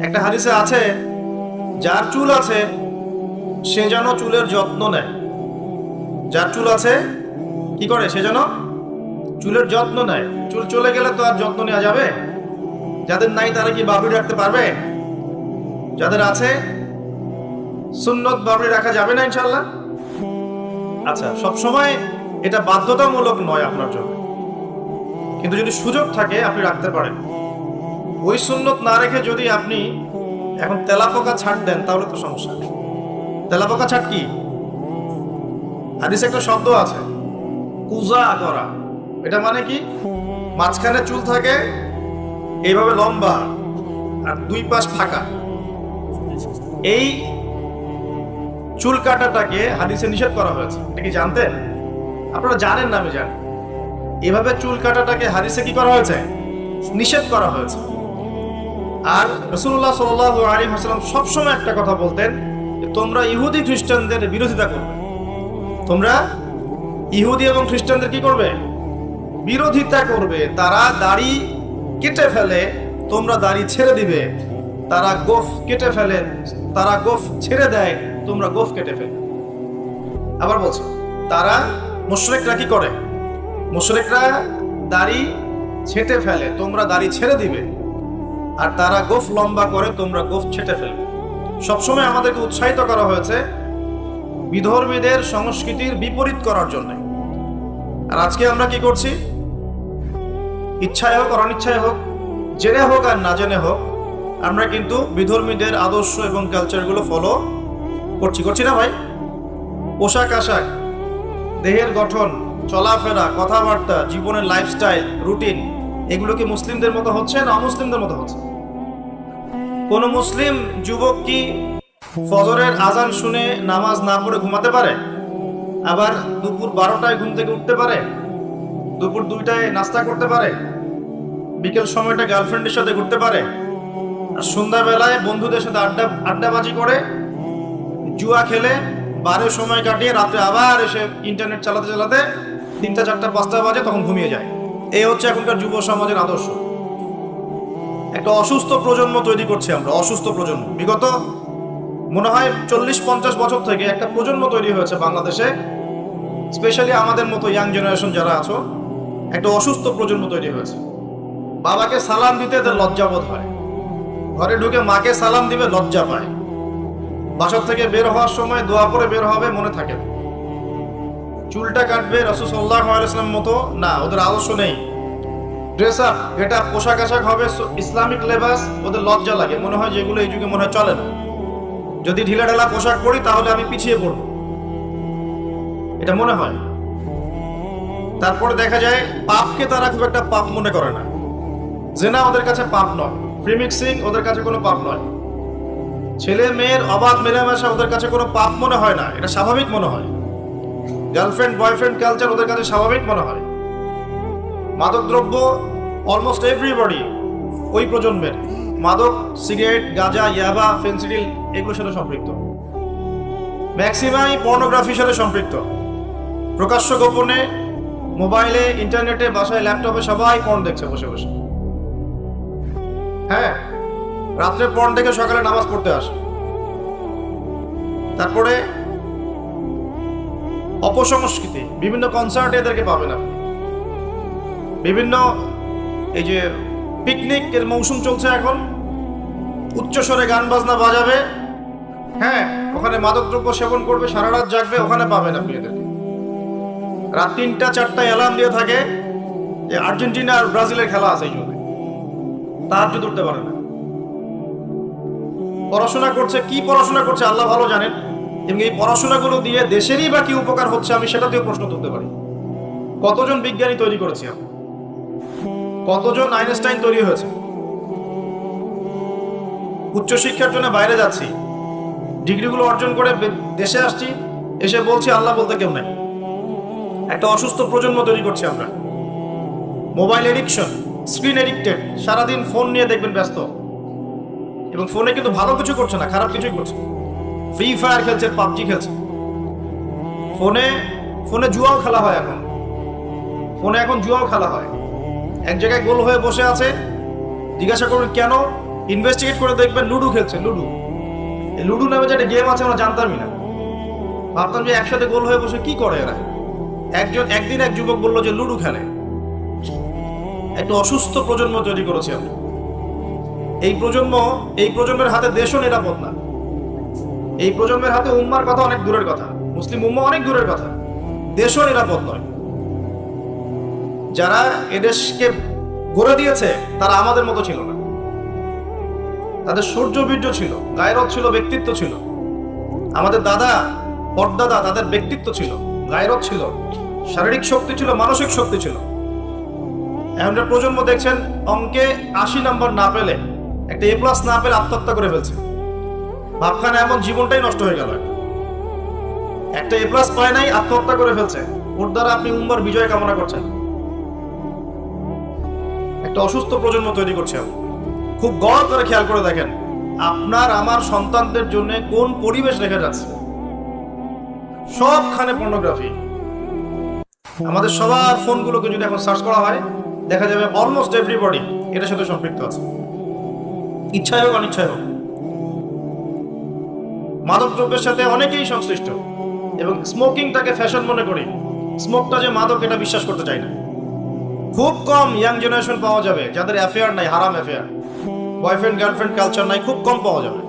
একটা হাদিসে আছে, যার চুল আছে সে যেন চুলের যত্ন নেয়। যার চুল আছে কি করে? সে যেন চুলের যত্ন নেয়। চুল চলে গেলে তো আর যত্ন নেওয়া যাবে? যাদের নাই তারা কি বাবরি রাখতে পারবে? যাদের আছে সুন্নত বাবরি রাখা যাবে না ইনশাল্লাহ? আচ্ছা, সবসময় এটা বাধ্যতামূলক নয় আপনার জন্য, কিন্তু যদি সুযোগ থাকে আপনি রাখতে পারেন। ওই সুন্নত না রেখে যদি আপনি এখন তেলাপোকা ছাড় দেন তাহলে তো সমস্যা। তেলাপোকা ছাড় কি? হাদিসে একটা শব্দ আছে, কুজা করা। এটা মানে কি? মাঝখানে চুল থাকে এইভাবে লম্বা আর দুই পাশ ফাঁকা। এই চুল কাটাটাকে হাদিসে নিষেধ করা হয়েছে। এটা কি জানতেন? আপনারা জানেন না, আমি জানি। এভাবে চুল কাটাটাকে হাদিসে কি করা হয়েছে? নিষেধ করা হয়েছে। আর রাসূলুল্লাহ সাল্লাল্লাহু আলাইহি ওয়াসাল্লাম সবসময় একটা কথা বলতেন যে তোমরা ইহুদি খ্রিস্টানদের বিরোধিতা করবে। তোমরা ইহুদি এবং খ্রিস্টানদের কি করবে? বিরোধিতা করবে। তারা দাড়ি কেটে ফেলে, তোমরা দাড়ি ছেড়ে দিবে। তারা গোফ কেটে ফেলে, তারা গোফ ছেড়ে দেয়, তোমরা গোফ কেটে ফেলে। আবার বলছো, তারা মুশরিকরা কি করে? মুশরিকরা দাড়ি ছেটে ফেলে, তোমরা দাড়ি ছেড়ে দিবে। আর তারা গোফ লম্বা করে, তোমরা গোফ ছেটে ফেলবে। সবসময় আমাদেরকে উৎসাহিত করা হয়েছে বিধর্মীদের সংস্কৃতির বিপরীত করার জন্য। আর আজকে আমরা কি করছি? ইচ্ছায় হোক আর অনিচ্ছায় হোক, জেনে হোক আর না জেনে হোক, আমরা কিন্তু বিধর্মীদের আদর্শ এবং কালচারগুলো ফলো করছি না ভাই? পোশাক আশাক, দেহের গঠন, চলাফেরা, কথাবার্তা, জীবনের লাইফস্টাইল, রুটিন, এগুলো কি মুসলিমদের মতো হচ্ছে না অমুসলিমদের মতো হচ্ছে? কোন মুসলিম যুবক কি ফজরের আজান শুনে নামাজ না পড়ে ঘুমাতে পারে? আবার দুপুর 12টায় ঘুম থেকে উঠতে পারে? দুপুর 2টায় নাস্তা করতে পারে? বিকেল সময়টা গার্লফ্রেন্ডের সাথে ঘুরতে পারে? আর সন্ধ্যাবেলায় বন্ধুদের সাথে আড্ডাবাজি করে, জুয়া খেলে, বারে সময় কাটিয়ে রাতে আবার এসে ইন্টারনেট চালাতে চালাতে 3টা 4টা 5টা বাজে, তখন ঘুমিয়ে যায়। এই হচ্ছে এখনকার যুব সমাজের আদর্শ। একটা অসুস্থ প্রজন্ম তৈরি করছি আমরা, অসুস্থ প্রজন্ম। বিগত মনে হয় 40-50 বছর থেকে একটা প্রজন্ম তৈরি হয়েছে বাংলাদেশে, স্পেশালি আমাদের মতো ইয়াং জেনারেশন যারা আছো, একটা অসুস্থ প্রজন্ম তৈরি হয়েছে। বাবাকে সালাম দিতে এদের লজ্জাবোধ হয়, ঘরে ঢুকে মাকে সালাম দিবে লজ্জা পায়, বাসা থেকে বের হওয়ার সময় দোয়া করে বের হবে, মনে থাকে। চুলটা কাটবে রাসূল সাল্লাল্লাহু আলাইহি ওয়াসাল্লাম মতো না, ওদের আদর্শ নেই। ড্রেস আপ, এটা পোশাক আশাক হবে ইসলামিক লেবাস, ওদের লজ্জা লাগে, মনে হয় যেগুলো এই যুগে মনে হয় চলে না। যদি ঢিলা ঢালা পোশাক পরি তাহলে আমি পিছিয়ে পড়ব, এটা মনে হয়। তারপরে দেখা যায় পাপকে তারা খুব একটা পাপ মনে করে না। জেনা ওদের কাছে পাপ নয়, প্রিমিক্সিং ওদের কাছে কোনো পাপ নয়, ছেলে মেয়ের অবাধ মেলামেশা ওদের কাছে কোনো পাপ মনে হয় না, এটা স্বাভাবিক মনে হয়। গার্লফ্রেন্ড বয়ফ্রেন্ড কালচার ওদের কাছে স্বাভাবিক মনে হয়। মাদকদ্রব্য অলমোস্ট এভরিবডি, ওই প্রজন্মের মাদক, সিগারেট, গাঁজা, ইয়াবা, ফেন্সিডিল এগুলোর সাথে সম্পৃক্ত। ম্যাক্সিমাই পর্নোগ্রাফির সাথে সম্পৃক্ত। প্রকাশ্য গোপনে মোবাইলে, ইন্টারনেটে, বাসায়, ল্যাপটপে সবাই পর্ন দেখছে বসে বসে। হ্যাঁ, রাত্রে পর্ন দেখে সকালে নামাজ পড়তে আসে। তারপরে অপসংস্কৃতি, বিভিন্ন কনসার্টে এদেরকে পাবেন আপনি। বিভিন্ন এই যে পিকনিকের মৌসুম চলছে এখন, উচ্চস্বরে গান বাজনা বাজাবে, হ্যাঁ, ওখানে মাদকদ্রব্য সেবন করবে, সারা রাত জাগবে, ওখানে পাবেন আপনি এদেরকে। রাত 3টা 4টায় অ্যালার্ম দিয়ে থাকে যে আর্জেন্টিনা আর ব্রাজিলের খেলা আছে, এই জন্য তাহাজ্জুদ উঠতে পারে না। পড়াশোনা করছে, কি পড়াশোনা করছে আল্লাহ ভালো জানেন। এবং এই পড়াশোনাগুলো দিয়ে দেশেরই বা কি উপকার হচ্ছে, আমি সেটাতেও প্রশ্ন তুলতে পারি। কতজন বিজ্ঞানী তৈরি করেছি আমি, কতজন আইনস্টাইন তৈরি হয়েছে। উচ্চশিক্ষার জন্য বাইরে যাচ্ছি, ডিগ্রিগুলো অর্জন করে দেশে আসছি, এসে বলছি আল্লাহ বলতে কেউ নাই। একটা অসুস্থ প্রজন্ম তৈরি করছি আমরা। মোবাইল এডিকশন, স্ক্রিন এডিক্টেড, সারাদিন ফোন নিয়ে দেখবেন ব্যস্ত। এবং ফোনে কিন্তু ভালো কিছু করছে না, খারাপ কিছুই করছে। ফ্রি ফায়ার খেলছে, পাবজি খেলছে। ফোনে জুয়াও খেলা হয় এখন। ফোনে এখন জুয়াও খেলা হয়। এক জায়গায় গোল হয়ে বসে আছে, জিজ্ঞাসা করবেন কেন? ইনভেস্টিগেট করে দেখবেন লুডো খেলছে। লুডো, এই লুডো নামে যে একটা গেম আছে আমরা জানতামই না, ভাবতাম যে একসাথে গোল হয়ে বসে কি করে এরা। একদিন এক যুবক বললো যে লুডো খেলে। একটা অসুস্থ প্রজন্ম তৈরি করেছে আমরা। এই প্রজন্মের হাতে দেশও নিরাপদ না। এই প্রজন্মের হাতে উম্মার কথা অনেক দূরের কথা, মুসলিম উম্মা অনেক দূরের কথা, দেশও নিরাপদ নয়। যারা এদেশকে গড়ে দিয়েছে তারা আমাদের মতো ছিল না। তাদের শৌর্য-বীর্য ছিল, গায়রত ছিল, ব্যক্তিত্ব ছিল। আমাদের দাদা পরদাদা, তাদের ব্যক্তিত্ব ছিল, গায়রত ছিল, শারীরিক শক্তি ছিল, মানসিক শক্তি ছিল। এখনকার প্রজন্ম দেখছেন অঙ্কে 80 নাম্বার না পেলে, একটা A+ না পেলে আত্মহত্যা করে ফেলছে। ভাবখানা এমন জীবনটাই নষ্ট হয়ে গেল। একটা A+ পায় নাই, আত্মহত্যা করে ফেলছে। ওর দ্বারা আপনি উম্মার বিজয় কামনা করছেন। একটা অসুস্থ প্রজন্ম তৈরি করছে। খুব গড় করে খেয়াল করে দেখেন আপনার আমার সন্তানদের জন্য কোন পরিবেশ রেখে যাচ্ছে। সবখানে পর্নোগ্রাফি। আমাদের সবার ফোনগুলোকে যদি এখন সার্চ করা হয় দেখা যাবে অলমোস্ট এভরিবডি এটার সাথে সম্পৃক্ত আছে, ইচ্ছায় হোক অনিচ্ছায় হোক। মাদক দ্রব্যের সাথে অনেকেই সংশ্লিষ্ট এবং স্মোকিংটাকে ফ্যাশন মনে করি। স্মোকটা যে মাদক এটা বিশ্বাস করতে চাই না। খুব কম ইয়াং জেনারেশন পাওয়া যাবে যাদের অ্যাফেয়ার নাই, হারাম অ্যাফেয়ার, বয়ফ্রেন্ড গার্লফ্রেন্ড কালচার নাই, খুব কম পাওয়া যাবে।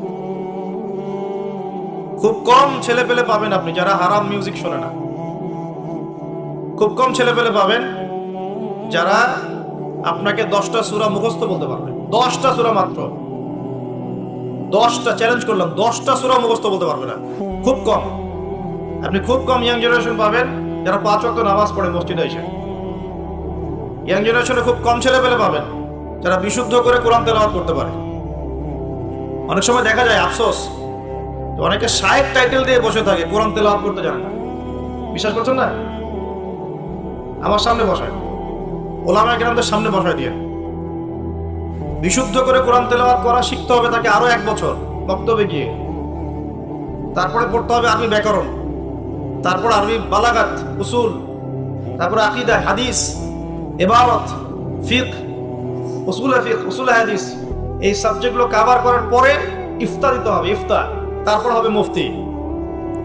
খুব কম ছেলে পেলে পাবেন আপনি যারা হারাম মিউজিক শোনে না। খুব কম ছেলে পেলে পাবেন যারা আপনাকে 10টা সূরা মুখস্থ বলতে পারবে। 10টা সূরা মাত্র, 10টা চ্যালেঞ্জ করলাম, 10টা সূরা মুখস্থ বলতে পারবে না। খুব কম। আপনি খুব কম ইয়াং জেনারেশন পাবেন যারা 5 ওয়াক্ত নামাজ পড়ে মসজিদে এসে। ইয়াং জেনারেশনে খুব কম ছেলে পেলে পাবেন যারা বিশুদ্ধ করে কোরআন তেলাওয়াত করতে পারে। অনেক সময় দেখা যায় আফসোস, অনেকে শায়েখ টাইটেল দিয়ে বসে থাকে, কোরআন তেলাওয়াত করতে জানে না। বিশ্বাস করছেন না? আমার সামনে বসায়, ওলামায়ে কেরামদের সামনে বসায় দিয়ে বিশুদ্ধ করে কোরআন তেলাওয়াত করা শিখতে হবে তাকে আরো 1 বছর বক্তব্যে গিয়ে। তারপরে পড়তে হবে আরবি ব্যাকরণ, তারপর আরবি বালাগাত, উসুল, তারপরে আকীদা, হাদিস, ইবারত, ফিকহ, উসুল হাদিস। এই সাবজেক্টগুলো কভার করার পরে ইফতা দিতে হবে, ইফতা, তারপর হবে মুফতি।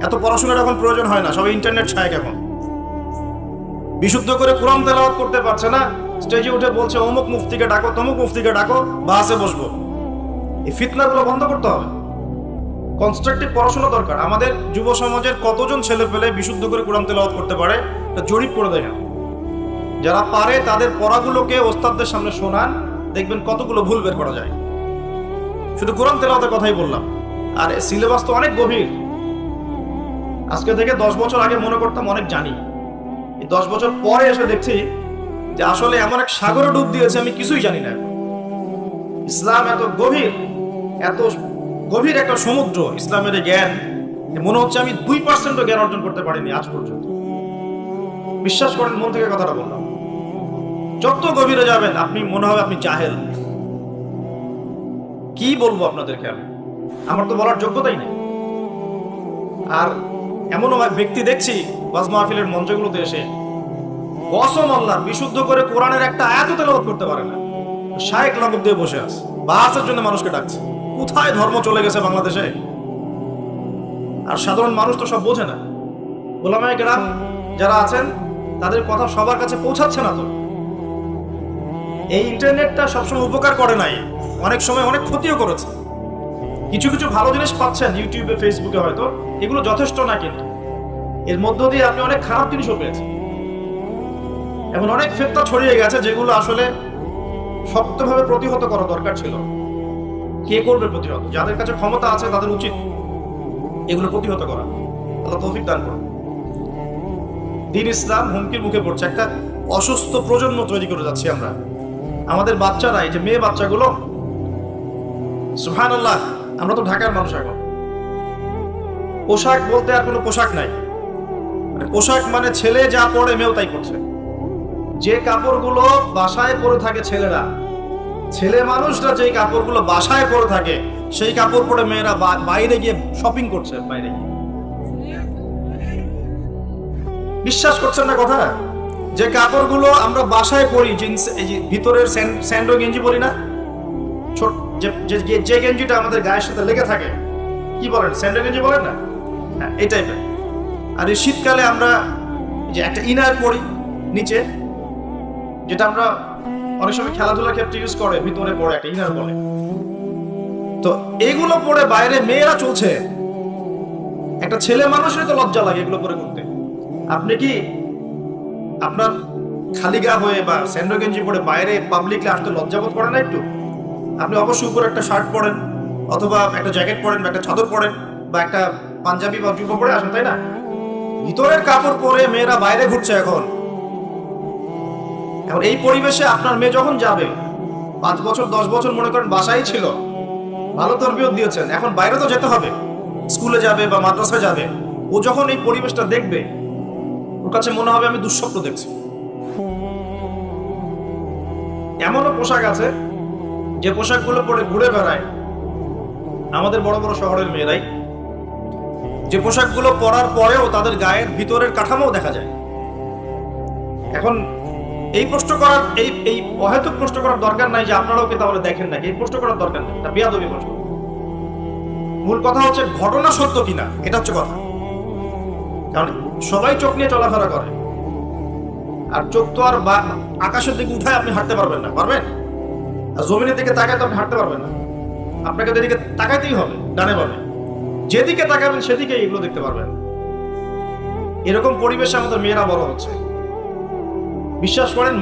এত পড়াশোনার এখন প্রয়োজন হয় না, সবাই ইন্টারনেট ছায়। এখন বিশুদ্ধ করে কোরআন তেলাওয়াত করতে পারছে না, স্টেজে উঠে বলছে অমুক মুফতিকে ডাকো, তমুক মুফতিকে ডাকো, বাসে বসবো। এই ফিতনাগুলো বন্ধ করতে হবে। কনস্ট্রাকটিভ পড়াশোনা দরকার। আমাদের যুব সমাজের কতজন ছেলে পেলে বিশুদ্ধ করে কোরআন তেলাওয়াত করতে পারে এটা জরিপ করে দেখেন। যারা পারে তাদের পড়াগুলোকে ওস্তাদদের সামনে শোনান, দেখবেন কতগুলো ভুল বের করা যায়। শুধু কোরআন তেলাওয়াতের কথাই বললাম, আর সিলেবাস তো অনেক গভীর। আজকে থেকে 10 বছর আগে মনে করতাম অনেক জানি, এই 10 বছর পরে এসে দেখছি যে আসলে এমন এক সাগরে ডুব দিয়েছে আমি কিছুই জানি না। ইসলাম এত গভীর একটা সমুদ্র, ইসলামের জ্ঞান মনে হচ্ছে আমি 2% জ্ঞান অর্জন করতে পারিনি আজ পর্যন্ত। বিশ্বাস করেন, মন থেকে কথাটা বললাম। যত গভীরে যাবেন আপনি মনে হবে আপনি জাহেল। কি বলবো আপনাদেরকে, আমার তো বলার যোগ্যতাই নেই। আর এমনও ব্যক্তি দেখছি ওয়াজ মাহফিলের মঞ্চগুলোতে এসে কসম আল্লাহর বিশুদ্ধ করে কোরআনের একটা আয়াতও তেলাওয়াত করতে পারে না, শায়েখ লকব দিয়ে বসে আছে, বাসের জন্য মানুষকে ডাকছে। কোথায় ধর্ম চলে গেছে বাংলাদেশে? আর সাধারণ মানুষ তো সব বোঝে না। ওলামায়ে কেরাম যারা আছেন তাদের কথা সবার কাছে পৌঁছাচ্ছে না। তো এই ইন্টারনেটটা সবসময় উপকার করে নাই, অনেক সময় অনেক ক্ষতিও করেছে। কিছু কিছু ভালো জিনিস পাচ্ছেন ইউটিউবে, ফেসবুকে, হয়তো এগুলো যথেষ্ট না, কিন্তু এর মধ্য দিয়ে আপনি অনেক খারাপ জিনিসও পেয়েছেন। এখন অনেক ফিতনা ছড়িয়ে গেছে যেগুলো আসলে শক্তভাবে প্রতিহত করা দরকার ছিল। কে করবে প্রতিহত? যাদের কাছে ক্ষমতা আছে তাদের উচিত এগুলো প্রতিহত করা। আল্লাহ তৌফিক দান করুন। দ্বীন ইসলাম হুমকির মুখে পড়ছে। একটা অসুস্থ প্রজন্ম তৈরি করে যাচ্ছি আমরা। আমাদের বাচ্চারা, এই যে মেয়ে বাচ্চাগুলো, সুবহানাল্লাহ, আমরা তো ঢাকার মানুষ, এখন পোশাক বলতে আর কোনো পোশাক নাই। মানে পোশাক মানে ছেলে যা পরে মেয়েও তাই করছে। যে কাপড়গুলো বাসায় পরে থাকে ছেলেরা, ছেলে মানুষরা যে কাপড়গুলো বাসায় পরে থাকে সেই কাপড় পরে মেয়েরা বাইরে গিয়ে শপিং করছে। বাইরে গিয়ে বিশ্বাস করছেন না কথা? যে কাপড়গুলো আমরা বাসায় পরি, জিন্স, এই যে ভিতরের স্যান্ডো গেঞ্জি পরি না, যে গেঞ্জিটা আমাদের গায়ের সাথে লেগে থাকে, কি বলেন, স্যান্ডেল গেঞ্জি বলেন না, হ্যাঁ এই টাইপের। আর এই শীতকালে আমরা যে একটা ইনার পরি নিচে, যেটা আমরা অনেক সময় খেলাধুলার ক্ষেত্রে ইউজ করে, ভিতরে পরে একটা ইনার বলে। তো এগুলো পরে বাইরে মেয়েরা চলছে, একটা ছেলে মানুষের তো লজ্জা লাগে এগুলো পরে করতে। আপনি কি আপনার খালি গা হয়ে বা স্যান্ডো গেঞ্জি পরে বাইরে পাবলিকলি আসতে লজ্জাবোধ করেন না একটু? আপনি অবশ্যই উপরে একটা শার্ট পরেন, অথবা একটা জ্যাকেট পরেন, বা একটা চাদর পরেন, বা একটা পাঞ্জাবি বা জুব্বা পরে আসেন, তাই না? ভিতরের কাপড় পরে মেয়েরা বাইরে ঘুরছে এখন। এই পরিবেশে আপনার মেয়ে যখন যাবে, 5 বছর 10 বছর মনে করেন বাসায় ছিল, ভালো তরবিয়ত দিয়েছেন, এখন বাইরে তো যেতে হবে, স্কুলে যাবে বা মাদ্রাসায় যাবে। ও যখন এই পরিবেশটা দেখবে, ওর কাছে মনে হবে আমি দুঃস্বপ্ন দেখছি। এমনও পোশাক আছে যে পোশাকগুলো পরে ঘুরে বেড়ায় আমাদের বড় বড় শহরের মেয়েরাই, যে পোশাকগুলো পরার পরেও তাদের গায়ের ভিতরের কাঠামো দেখা যায়। এখন এই প্রশ্ন করার এই অহেতুক প্রশ্ন করার দরকার নাই যে আপনারাও কি তাহলে দেখেন নাকি, এই প্রশ্ন করার দরকার নেই, এটা বেয়াদবি প্রশ্ন। মূল কথা হচ্ছে ঘটনা সত্য কিনা, এটা হচ্ছে কথা। কারণ সবাই চোখ নিয়ে চলাফেরা করে, আর চোখ তো আর আকাশের দিকে উঠায় আপনি হাঁটতে পারবেন না, পারবেন? আর জমিনের দিকে তাকায় তো আপনি হাঁটতে পারবেন না, আপনাকে যেদিকে তাকাইতেই হবে, ডানে বামে যেদিকে তাকাবেন সেদিকে এগুলো দেখতে পারবেন। এরকম পরিবেশে আমাদের মেয়েরা বড় হচ্ছে। বিশ্বাস করেন,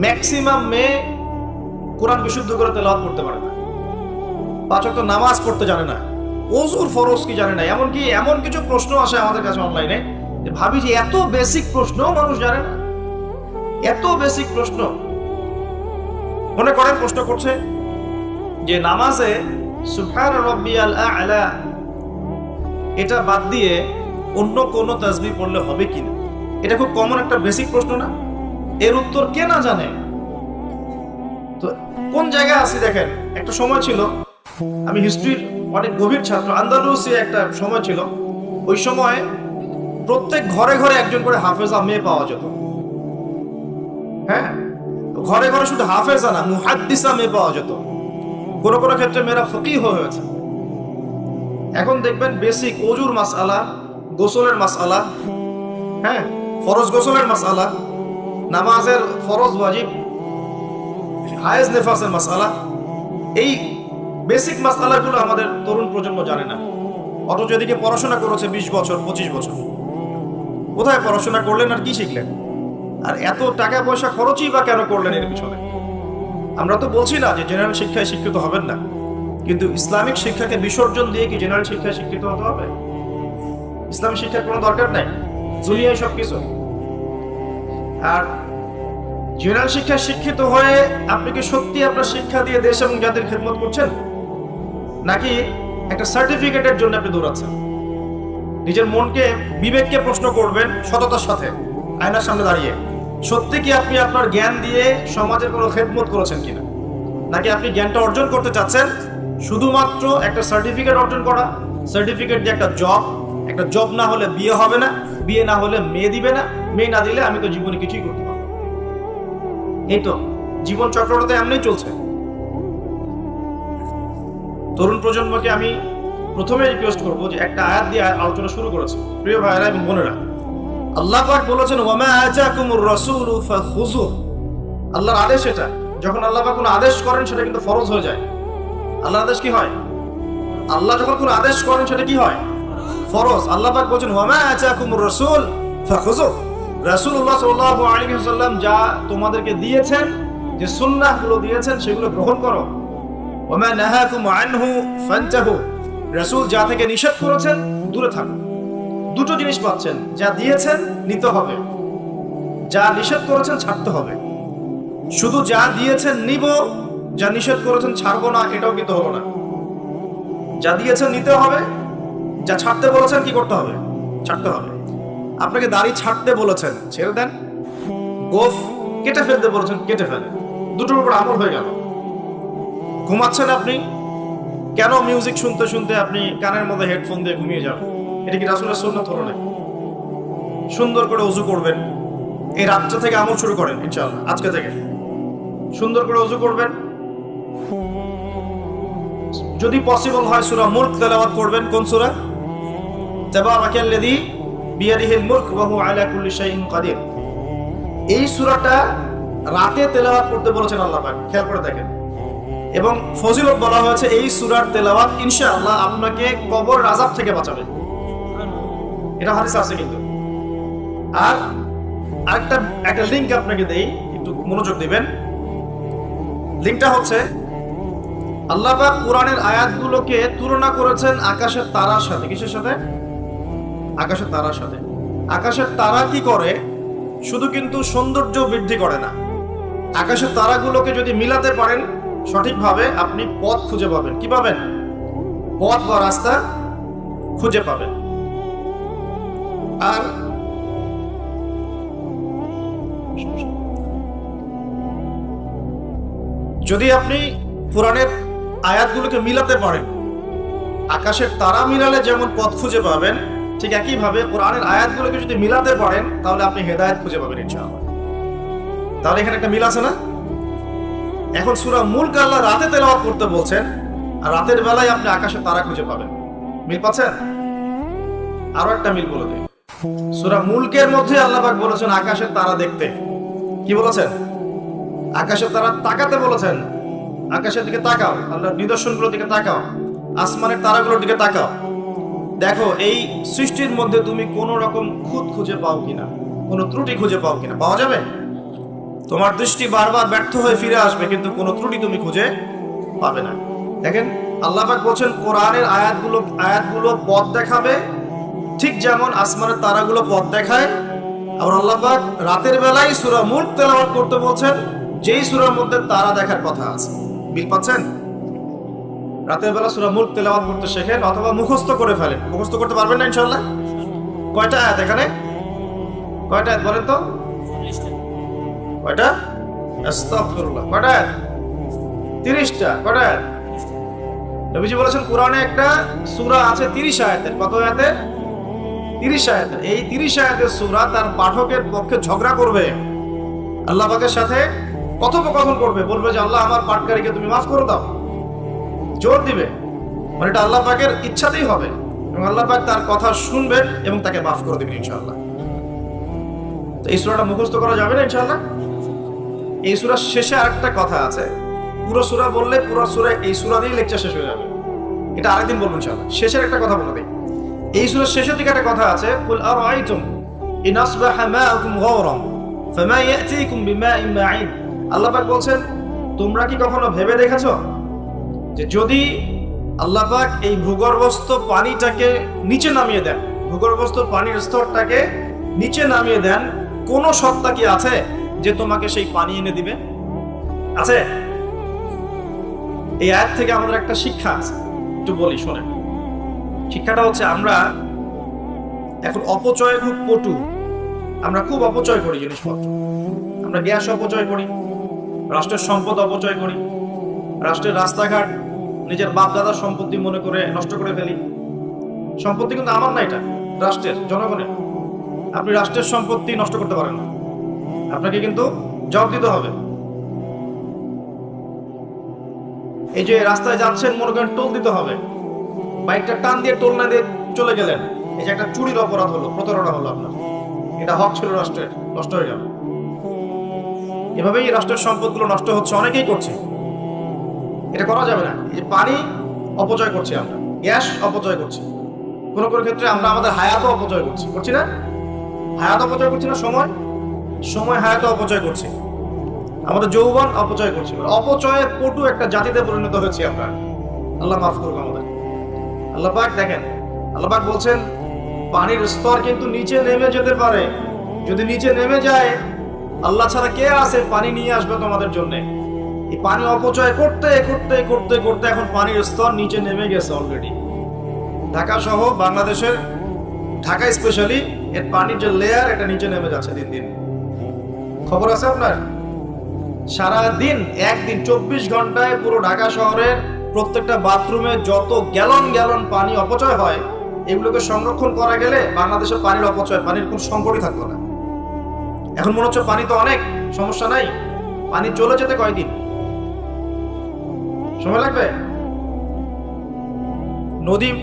ম্যাক্সিমাম মেয়ে কোরআন বিশুদ্ধ করে তেলাওয়াত করতে পারে না, 5 ওয়াক্ত নামাজ পড়তে জানে না, ওযুর ফরজ কি জানে না। এমনকি এমন কিছু প্রশ্ন আসে আমাদের কাছে অনলাইনে, ভাবি যে এত বেসিক প্রশ্ন মানুষ জানে না, এত বেসিক প্রশ্ন। মনে করেন প্রশ্ন করছে যে নামাজে সুবহান রাব্বিয়াল আ'লা এটা বাদ দিয়ে অন্য কোন তাসবিহ পড়লে হবে কিনা। এটা খুব কমন একটা বেসিক প্রশ্ন না? এর উত্তর কে না জানে? তো কোন জায়গায় আছি দেখেন। একটা সময় ছিল, আমি হিস্ট্রির অনেক গভীর ছাত্র, আন্দালুসিয়া একটা সময় ছিল, ওই সময় প্রত্যেক ঘরে ঘরে একজন করে হাফেজা মেয়ে পাওয়া যেত। হ্যাঁ, ঘরে ঘরে শুধু হাফেজা না, মুহাদ্দিসা মেয়ে পাওয়া যেত। কোনো কোনো ক্ষেত্রে মেয়েরা ফকিহ হয়েছে। এখন দেখবেন বেসিক ওজুর মাসআলা, গোসলের মাসআলা, হ্যাঁ ফরজ গোসলের মাসআলা, নামাজের ফরজ ওয়াজিব, হায়েজ নেফাসের মাসআলা, এই বেসিক মাসআলাগুলো আমাদের তরুণ প্রজন্ম জানে না। অথচ এদিকে পড়াশোনা করেছে 20 বছর 25 বছর, কোথায় পড়াশোনা করলেন আর কি শিখলেন? আর এত টাকা পয়সা খরচই বা কেন করলেন এর পিছনে? আমরা তো বলছি না যে জেনারেল শিক্ষায় শিক্ষিত হবেন না, কিন্তু ইসলামিক শিক্ষাকে বিসর্জন দিয়ে কি জেনারেল শিক্ষায় শিক্ষিত হতে হবে? ইসলামিক শিক্ষার কোনো দরকার নাই, দুনিয়ায় সবকিছু। আর জেনারেল শিক্ষায় শিক্ষিত হয়ে আপনি কি সত্যি আপনার শিক্ষা দিয়ে দেশ এবং জাতির খেদমত করছেন, নাকি একটা সার্টিফিকেটের জন্য আপনি দৌড়াচ্ছেন? নিজের মনকে, বিবেককে প্রশ্ন করবেন সততার সাথে, আয়নার সামনে দাঁড়িয়ে, সত্যি কি আপনি আপনার জ্ঞান দিয়ে সমাজের কোনো খেদমত করেছেন কিনা, নাকি আপনি জ্ঞানটা অর্জন করতে চাচ্ছেন শুধুমাত্র একটা সার্টিফিকেট অর্জন করা, সার্টিফিকেট দিয়ে একটা জব না হলে বিয়ে হবে না, বিয়ে না হলে মেয়ে দিবে না, মেয়ে না দিলে আমি তো জীবনে কিছুই করতে পারবো। এই তো জীবন চক্রটা তো এমনি চলছে। তরুণ প্রজন্মকে আমি প্রথমে রিকোয়েস্ট করবো যে একটা আয়াত দিয়ে আলোচনা শুরু করেছে। প্রিয় ভাইয়েরা এবং বোনেরা, আল্লাহ পাক বলেছেন ওয়ামা আতাকুমুর রাসূলু ফাখুযু। আল্লাহর আদেশ এটা, যখন আল্লাহ পাক কোনো আদেশ করেন সেটা কিন্তু ফরজ হয়ে যায়। আল্লাহর আদেশ কি হয়? আল্লাহ যখন কোনো আদেশ করেন সেটা কি হয়? ফরজ। আল্লাহ পাক বলেছেন ওয়ামা আতাকুমুর রাসূল ফাখুযু। রাসূলুল্লাহ সাল্লাল্লাহু আলাইহি ওয়াসাল্লাম যা তোমাদেরকে দিয়েছেন, যে সুন্নাহগুলো দিয়েছেন সেগুলো গ্রহণ করো। ওয়ামা নাহাকুম আনহু ফান্তাহু। রাসূল যা থেকে নিষেধ করেছেন দূরে থাকো। দুটো জিনিস পাচ্ছেন, যা দিয়েছেন নিতে হবে, যা নিষেধ করেছেন ছাড়তে হবে। শুধু যা দিয়েছেন নিব, যা নিষেধ করেছেন ছাড়বো না, এটাও কিন্তু হলো না। যা দিয়েছেন নিতে হবে, যা ছাড়তে বলেছেন কি করতে হবে? ছাড়তে হবে। আপনাকে দাড়ি ছাড়তে বলেছেন, ছেড়ে দেন। গোফ কেটে ফেলতে বলেছেন, কেটে ফেলেন। দুটোর উপর আমল হয়ে গেল। ঘুমাচ্ছেন আপনি, কেন মিউজিক শুনতে শুনতে আপনি কানের মধ্যে হেডফোন দিয়ে ঘুমিয়ে যাবেন? এটা কি রাসূলের সুন্নাত হলো না? সুন্দর করে ওযু করবেন, এই রাতটা থেকে আমল শুরু করেন ইনশাআল্লাহ। আজকে থেকে সুন্দর করে ওযু করবেন, যদি পসিবল হয় সূরা মুলক তেলাওয়াত করবেন। কোন সূরা? তাবারাকাল্লাযী বিয়াদিহিল মুলক ওয়া হুয়া আলা কুল্লি শাইইন কাদির। এই সূরাটা রাতে তেলাওয়াত করতে বলেছেন আল্লাহ পাক, খেয়াল করে দেখেন। এবং ফজিলত বলা হয়েছে এই সূরার তেলাওয়াত ইনশাআল্লাহ আপনাকে কবর আযাব থেকে বাঁচাবে। এটা হাদিস আছে কিন্তু। আর একটা লিংক আপনাকে দেই, একটু মনোযোগ দিবেন। লিংকটা হচ্ছে আল্লাহ পাক কোরআনের আয়াতগুলোকে তুলনা করেছেন আকাশের তারার সাথে। কিসের সাথে? আকাশের তারার সাথে। আকাশের তারা কি করে? শুধু কিন্তু সৌন্দর্য বৃদ্ধি করে না, আকাশের তারাগুলোকে যদি মিলাতে পারেন সঠিকভাবে আপনি পথ খুঁজে পাবেন। কি পাবেন? পথ বা রাস্তা খুঁজে পাবেন। আর যদি আপনি কোরআনের আয়াতগুলোকে মিলাতে পারেন, আকাশের তারা মিলালে যেমন পথ খুঁজে পাবেন, ঠিক একইভাবে কোরআনের আয়াতগুলোকে যদি মিলাতে পারেন তাহলে আপনি হেদায়েত খুঁজে পাবেন ইনশাআল্লাহ। তাহলে এখানে একটা মিল আছে না? এখন সূরা মুলক আল্লাহ রাতে তেলাওয়াত করতে বলছেন, আর রাতের বেলায় আপনি আকাশের তারা খুঁজে পাবেন। মিল পাচ্ছেন? আরো একটা মিল বলে দিই। সূরা মুলকের মধ্যে আল্লাহ পাক বলেছেন আকাশের তারা দেখতে। কি বলেছেন? আকাশের তারা তাকাতে বলেছেন। আকাশের দিকে তাকাও, আল্লাহর নিদর্শনগুলোর দিকে তাকাও, আসমানের তারাগুলোর দিকে তাকাও, দেখো এই সৃষ্টির মধ্যে তুমি কোন রকম খুঁত খুঁজে পাও কিনা, কোন ত্রুটি খুঁজে পাও কিনা। পাওয়া যাবে? তোমার দৃষ্টি বারবার ব্যর্থ হয়ে ফিরে আসবে, কিন্তু কোনো ত্রুটি তুমি খুঁজে পাবে না। দেখেন আল্লাহ পাক বলছেন কোরআনের আয়াতগুলো পথ দেখাবে, ঠিক যেমন আসমানের তারাগুলো পথ দেখায়। আবার আল্লাহ পাক রাতের বেলায় সূরা মুলক তেলাওয়াত করতে বলছেন, যেই সূরার মধ্যে তারা দেখার কথা আছে। মিল পাচ্ছেন? রাতের বেলা সূরা মুলক তেলাওয়াত করতে শেখেন, অথবা মুখস্থ করে ফেলেন। মুখস্থ করতে পারবেন না ইনশাআল্লাহ? কয়টা আয়াত এখানে? কয়টা আয়াত বলেন তো? কয়টা? আস্তাগফিরুল্লাহ। কয়টা আয়াত? 30টা। কয়টা আয়াত? নবীজি বলেছেন কোরআনে একটা সূরা আছে 30 আয়াতের। কত আয়াতের? 30 আয়াতের। এই 30 আয়াতের সূরা তার পাঠকের পক্ষে ঝগড়া করবে, আল্লাহ পাকের সাথে কথোপকথন করবে, বলবে যে আল্লাহ আমার পাঠকারীকে তুমি মাফ করে দাও, জোর দিবে। মানে এটা আল্লাহ পাকের ইচ্ছাতেই হবে, এবং আল্লাহ পাক তার কথা শুনবেন এবং তাকে মাফ করে দেবেন ইনশাআল্লাহ। তো এই সূরাটা মুখস্থ করা যাবে না ইনশাআল্লাহ? এই সূরার শেষে আরেকটা কথা আছে। পুরো সূরা বললে পুরো সূরা, এই সূরা দিয়েই লেকচার শেষ হয়ে যাবে। এটা আরেকদিন বলবো ইনশাআল্লাহ। শেষের একটা কথা বলে দেই। এই সূরার শেষের দিকে একটা কথা আছে, কুল আরাআইতুম ইন আসবাহা মাউকুম গাওরান ফামা ইয়াতিকুম বিমাইন মাঈন। আল্লাহ পাক বলছেন তোমরা কি কখনো ভেবে দেখেছো যে যদি আল্লাহ পাক এই ভূগর্ভস্থ পানিটাকে নিচে নামিয়ে দেন, ভূগর্ভস্থ পানির স্তরটাকে নিচে নামিয়ে দেন, কোন সত্তা কি আছে যে তোমাকে সেই পানি এনে দিবে? আছে? এই আয়াত থেকে আমাদের একটা শিক্ষা আছে, একটু বলি শোনেন। শিক্ষাটা হচ্ছে আমরা এখন অপচয় খুব পটু, আমরা খুব অপচয় করি জিনিসপত্র। আমরা গ্যাস অপচয় করি, রাষ্ট্রের সম্পদ অপচয় করি, রাষ্ট্রের রাস্তাঘাট নিজের বাপ দাদার সম্পত্তি মনে করে নষ্ট করে ফেলি। সম্পত্তি কিন্তু আমার না, এটা রাষ্ট্রের, জনগণের। আপনি রাষ্ট্রের সম্পত্তি নষ্ট করতে পারেন না, আপনাকে কিন্তু জবাব দিতে হবে। এই যে রাস্তায় যাচ্ছেন মনে করেন টোল দিতে হবে, বাইকটা টান দিয়ে টোল না দিয়ে চলে গেলেন, এই যে একটা চুরির অপরাধ হলো, প্রতারণা হলো আপনার, এটা হক ছিল রাষ্ট্রের, নষ্ট হয়ে গেল। এভাবেই রাষ্ট্রের সম্পদগুলো নষ্ট হচ্ছে, অনেকেই করছে। এটা করা যাবে না। এই যে পানি অপচয় করছি আমরা, গ্যাস অপচয় করছি, কোনো কোনো ক্ষেত্রে আমরা আমাদের হায়াতও অপচয় করছি, করছি না? হায়াত অপচয় করছি না? সময় হায়াতও অপচয় করছি, আমাদের যৌবন অপচয় করছি। অপচয়ের পটু একটা জাতিতে পরিণত হয়েছি আমরা। আল্লাহ মাফ করুক আমাদের। আল্লাহ পাক দেখেন, আল্লাহ পাক বলছেন পানির স্তর কিন্তু নিচে নেমে যেতে পারে। যদি নিচে নেমে যায়, আল্লাহ ছাড়া কে আছে পানি নিয়ে আসবে তোমাদের জন্য? এই পানি অপচয় করতে করতে করতে করতে এখন পানির স্তর নিচে নেমে গেছে অলরেডি। ঢাকা সহ বাংলাদেশের, ঢাকা স্পেশালি, এর পানির যে লেয়ার এটা নিচে নেমে যাচ্ছে দিন দিন। খবর আছে আপনার? সারাদিন, একদিন 24 ঘন্টায় পুরো ঢাকা শহরের প্রত্যেকটা বাথরুমে যত গ্যালন গ্যালন পানি অপচয় হয়, এগুলোকে সংরক্ষণ করা গেলে বাংলাদেশের পানির অপচয়, পানির কোন সংকটই থাকতো না। এখন মনে হচ্ছে পানি তো অনেক, সমস্যা নাই। পানি চলে যেতে কয়দিন সময় লাগবে?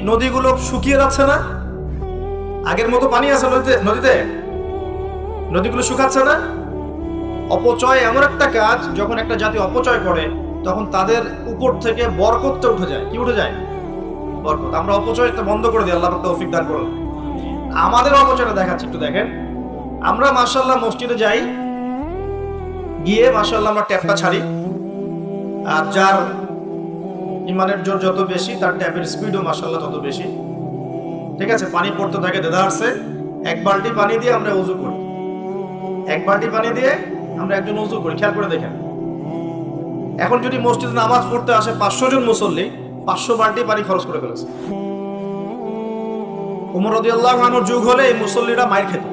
নদীগুলো শুকিয়ে যাচ্ছে না? আগের মতো পানি আছে নদীতে? নদীগুলো শুকাচ্ছে না? অপচয় এমন একটা কাজ, যখন একটা জাতি অপচয় করে তখন তাদের উপর থেকে বরকতটা উঠে যায়। কি উঠে যায়? বরকত। আমরা অপচয়টা বন্ধ করে দিই, আল্লাহ পাক তৌফিক দান করুন। আমাদের অপচয়টা দেখাচ্ছি, একটু দেখেন। আমরা মাশাআল্লাহ মসজিদে যাই, গিয়ে মাশাআল্লাহ আমরা ট্যাপটা ছাড়ি, আর যার ইমানের জোর যত বেশি তার ট্যাপের স্পিডও মাশাআল্লাহ তত বেশি। ঠিক আছে, পানি পড়তে থাকে দেদারসে। এক বালতি পানি দিয়ে আমরা ওযু করি, এক বালতি পানি দিয়ে আমরা একজন ওযু করি। খেয়াল করে দেখেন, এখন যদি মসজিদে নামাজ পড়তে আসে 500 জন মুসল্লি, 500 বালতি পানি খরচ করে ফেলেছে। ওমর রাদিয়াল্লাহু আনহুর যুগ হলে এই মুসল্লিরা মাইর খেত।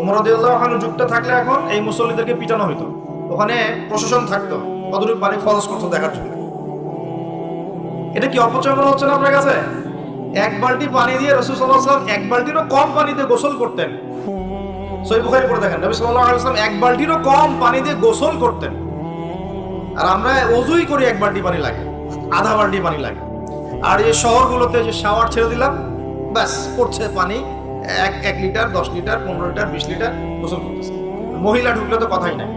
ওমর রাদিয়াল্লাহু আনহুর যুগটা থাকলে এখন এই মুসল্লিদেরকে পিটানো হতো। ওখানে প্রশাসন থাকতো কতটুকু পানি খরচ করতে দেখার জন্য। এটা কি অপচয় মনে হচ্ছে না আপনার কাছে? এক বালতি পানি দিয়ে রাসূল সাল্লাল্লাহু আলাইহি ওয়াসাল্লাম এক বালতিরও কম পানিতে গোসল করতেন। সহিহ বুখারী পড়ে দেখেন, নবী সাল্লাল্লাহু আলাইহি ওয়াসাল্লাম এক বালতিরও কম পানি দিয়ে গোসল করতেন। আর আমরা ওযুই করি এক বালতি পানি লাগে, আধা বালতি পানি লাগে। আর এই শহরগুলোতে যে শাওয়ার ছেড়ে দিলাম, ব্যাস পড়ছে পানি 1 লিটার, 10 লিটার, 15 লিটার, 20 লিটার গোসল করতেছে। মহিলা ঢুকলে তো কথাই নাই,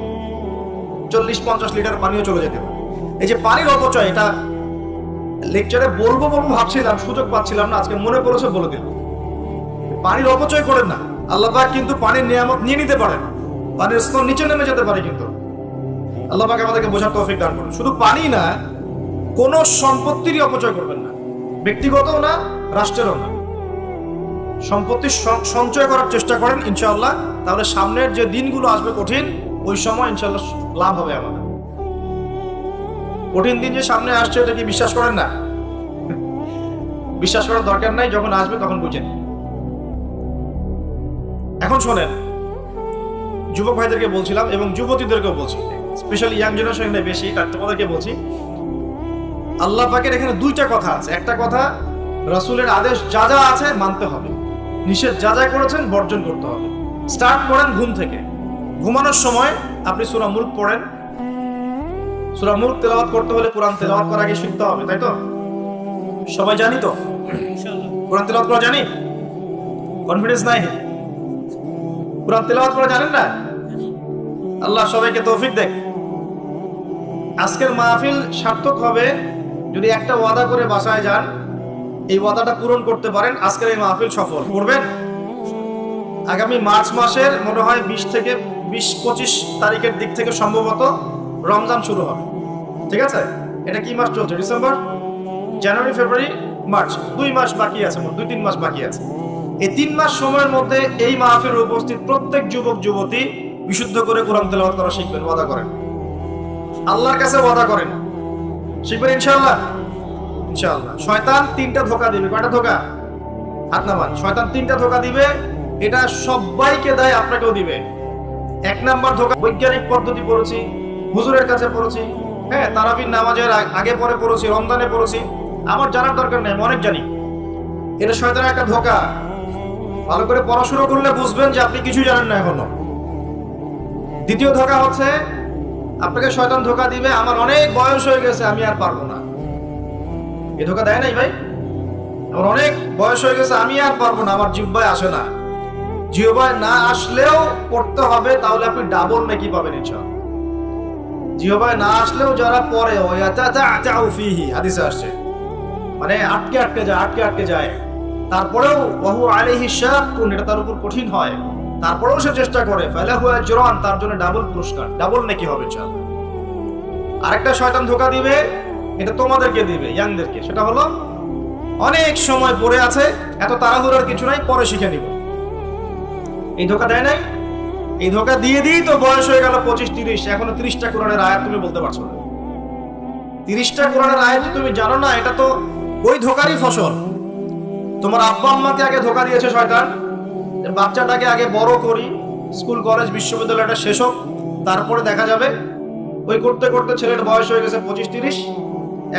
40-50 লিটার পানিও চলে যেতে পারে। এই যে পানির অপচয়, এটা লেকচারে বলবো ভাবছিলাম, সুযোগ পাচ্ছিলাম না, আজকে মনে পড়েছে বলে দিলাম। পানির অপচয় করেন না। আল্লাহ পাক কিন্তু পানির নিয়ামত নিয়ে নিতে পারেন, পানির স্তর নিচে নেমে যেতে পারে, কিন্তু আল্লাহ পাক আমাদেরকে বোঝার তৌফিক দান করুন। শুধু পানি না, কোন সম্পত্তিরই অপচয় করবেন না, ব্যক্তিগতও না, রাষ্ট্রেরও না। সম্পত্তি সঞ্চয় করার চেষ্টা করেন ইনশাআল্লাহ, তাহলে সামনের যে দিনগুলো আসবে কঠিন, ওই সময় ইনশাআল্লাহ লাভ হবে আমাদের। কঠিন দিন যে সামনে আসছে, এটা কি বিশ্বাস করেন না? বিশ্বাস করার দরকার নাই, যখন আসবে তখন বুঝেন। এখন শোনেন, যুবক ভাইদেরকে বলছিলাম এবং যুবতীদেরকেও বলছি, স্পেশালি ইয়াং জেনারেশন বেশি, তার তোমাদেরকে বলছি, আল্লাহ পাকের এখানে দুইটা কথা আছে। একটা কথা, রাসূলের আদেশ যা যা আছে মানতে হবে, নিষেধ যা যা করেছেন বর্জন করতে হবে। স্টার্ট করেন ঘুম থেকে। ঘুমানোর সময় আপনি সূরা মুলক পড়েন। সূরা মুলক তেলাওয়াত করতে হলে কোরআন তেলাওয়াত করার আগে শিখতে হবে, তাই তো? সবাই জানি তো ইনশাআল্লাহ? কোরআন তেলাওয়াত করা জানি? কনফিডেন্স নাই? কোরআন তেলাওয়াত করা জানেন না? আল্লাহ সবাইকে তৌফিক দেখ। আজকের মাহফিল সার্থক হবে যদি একটা ওয়াদা করে বাসায় যান, এই ওয়াদাটা পূরণ করতে পারেন, আজকের এই মাহফিল সফল করবেন। আগামী মার্চ মাসের মনে হয় 20-25 তারিখের দিক থেকে সম্ভবত রমজান শুরু হবে। ঠিক আছে, এটা কি মাস চলছে? ডিসেম্বর, জানুয়ারি, ফেব্রুয়ারি, মার্চ, 2 মাস বাকি আছে, 2-3 মাস বাকি আছে। এই 3 মাস সময়ের মধ্যে এই মাহফিলে উপস্থিত প্রত্যেক যুবক যুবতী বিশুদ্ধ করে কোরআন তেলাওয়াত করা শিখবেন। ওয়াদা করেন, আল্লাহর কাছে ওয়াদা করেন, শিখবেন ইনশাআল্লাহ। ইনশাআল্লাহ। শয়তান 3টা ধোঁকা দিবে। কয়টা ধোঁকা? হাত নামান। শয়তান 3টা ধোঁকা দিবে, এটা সবাইকে দেয়, আপনাকেও দিবে। 1 নাম্বার ধোঁকা, বৈজ্ঞানিক পদ্ধতি পড়েছি, হুজুরের কাছে পড়েছি, হ্যাঁ, তারাবির নামাজের আগে পরে পড়েছি, রমজানে পড়েছি, আমার জানার দরকার নেই, আমি অনেক জানি। এটা শয়তানের একটা ধোঁকা। ভালো করে পড়াশোনা করলে বুঝবেন যে আপনি কিছু জানেন না এখনো। দ্বিতীয় ধোঁকা হচ্ছে, আপনাকে শয়তান ধোঁকা দিবে, আমার অনেক বয়স হয়ে গেছে, আমি আর পারবো না। এই ধোঁকা দেয় নাই ভাই? আমার অনেক বয়স হয়ে গেছে, আমি আর পারবো না, আমার জিহ্বায় আসে না। জিহ্বায় না আসলেও পড়তে হবে, তাহলে আপনি ডাবল নেকি পাবেন ইনশাআল্লাহ। জিহ্বায় না আসলেও যারা পড়ে, হাদিসে আসছে, মানে আটকে যায়, তারপরেও ওয়াহু আলাইহি শাক্কুন, এটা তার উপর কঠিন হয়, তারপরেও সে চেষ্টা করে, ফালাহু আজরান, তার জন্য ডাবল পুরস্কার, ডাবল নেকি হবে ইনশাআল্লাহ। আরেকটা শয়তান ধোঁকা দিবে, এটা তোমাদেরকে দিবে, ইয়াংদেরকে। সেটা হলো, অনেক সময় পড়ে আছে, এত তাড়াহুড়োর কিছু নাই, পরে শিখে নিব। এই ধোঁকা দেয় নাই? এই ধোঁকা দিয়ে দিই তো বয়স হয়ে গেল 25-30, এখনো 30টা কোরআনের আয়াত তুমি বলতে পারছো না। 30টা কোরআনের আয়াত তুমি জানো না, এটা তো ওই ধোঁকারই ফসল। তোমার আব্বা আম্মাকে আগে ধোঁকা দিয়েছে শয়তান, বাচ্চাটাকে আগে বড় করি, স্কুল কলেজ বিশ্ববিদ্যালয়টা শেষ হোক, তারপরে দেখা যাবে। ওই করতে করতে ছেলের বয়স হয়ে গেছে 25-30,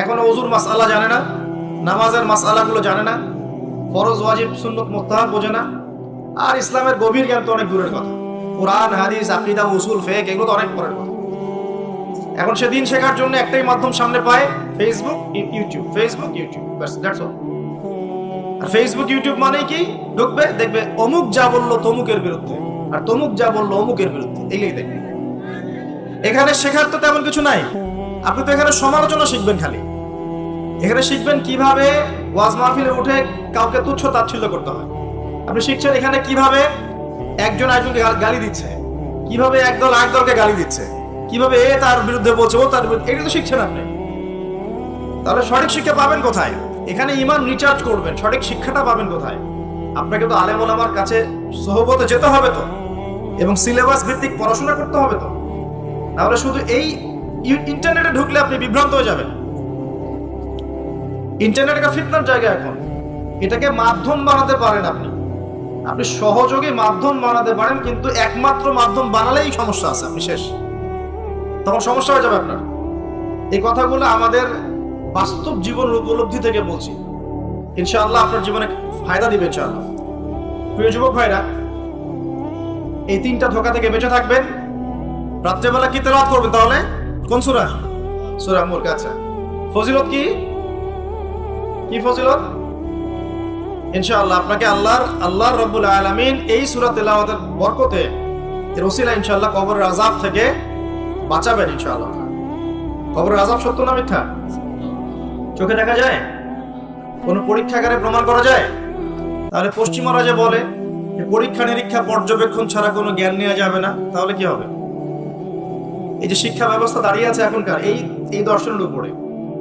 এখনো ওযুর মাসআলা জানে না, নামাজের মাসআলাগুলো জানে না, ফরজ ওয়াজিব সুন্নত মুস্তাহাব বোঝে না, আর ইসলামের গভীর জ্ঞান তো অনেক দূরের কথা। কোরআন, হাদিস, আকীদা, উসুল, ফিকহ, এগুলো তো অনেক পরের কথা। এখন সে দিন শেখার জন্য একটাই মাধ্যম সামনে পায়, ফেসবুক, ইউটিউব, বাস, দ্যাটস অল। আর ফেসবুক ইউটিউব মানে কি, ঢুকবে দেখবে অমুক যা বললো তমুকের বিরুদ্ধে, আর তমুক যা বললো অমুকের বিরুদ্ধে, এগুলোই দেখবে। এখানে শেখার তো তেমন কিছু নাই, আপনি তো এখানে সমালোচনা শিখবেন খালি। এখানে শিখবেন কিভাবে ওয়াজ মাহফিলে উঠে কাউকে তুচ্ছ তাচ্ছিল্য করতে হয়। আপনি শিখছেন এখানে কিভাবে একজন একজনকে গালি দিচ্ছে, কিভাবে একদল আরেক দলকে গালি দিচ্ছে, কিভাবে এ তার বিরুদ্ধে বলছে, ও তার বিরুদ্ধে, এটা তো শিখছেন আপনি। তাহলে সঠিক শিক্ষা পাবেন কোথায়? এখানে ঈমান রিচার্জ করবেন, সঠিক শিক্ষাটা পাবেন কোথায়? আপনাকে তো আলেম ওলামার কাছে সোহবতে যেতে হবে তো, এবং সিলেবাস ভিত্তিক পড়াশোনা করতে হবে তো। তাহলে শুধু এই ইন্টারনেটে ঢুকলে আপনি বিভ্রান্ত হয়ে যাবেন। ইন্টারনেট একটা ফিতনার জায়গা এখন, এটাকে মাধ্যম বানাতে পারেন আপনি, আপনি সহযোগী মাধ্যম বানাতে পারেন, কিন্তু একমাত্র মাধ্যম বানালেই সমস্যা আছে, আপনি শেষ, তখন সমস্যা হয়ে যাবে আপনার। এই কথাগুলো আমাদের বাস্তব জীবন উপলব্ধি থেকে বলছি, ইনশাআল্লাহ আপনার জীবনে ফায়দা দিবে ইনশাআল্লাহ। প্রিয় যুবক ভাইরা, এই 3টা ধোঁকা থেকে বেঁচে থাকবেন। রাত্রেবেলা কি তেলাওয়াত করবেন তাহলে? কোন সূরা? সূরা মুলক। আচ্ছা, ফজিলত কি কি ফজিলত? ইনশাআল্লাহ আপনাকে আল্লাহ রাব্বুল আলামিন এই সূরা তেলাওয়াতের বরকতে, এর ওসিলা ইনশাআল্লাহ কবরের আযাব থেকে বাঁচাবেন ইনশাআল্লাহ। কবরের আযাব সত্য না মিথ্যা? চোখে দেখা যায়? কোন পরীক্ষাগারে প্রমাণ করা যায়? তাহলে পশ্চিমারা যে বলে পরীক্ষা নিরীক্ষা পর্যবেক্ষণ ছাড়া কোনো জ্ঞান নেওয়া যাবে না, তাহলে কি হবে? এই যে শিক্ষা ব্যবস্থা দাঁড়িয়ে আছে এখনকার এই দর্শনের উপরে,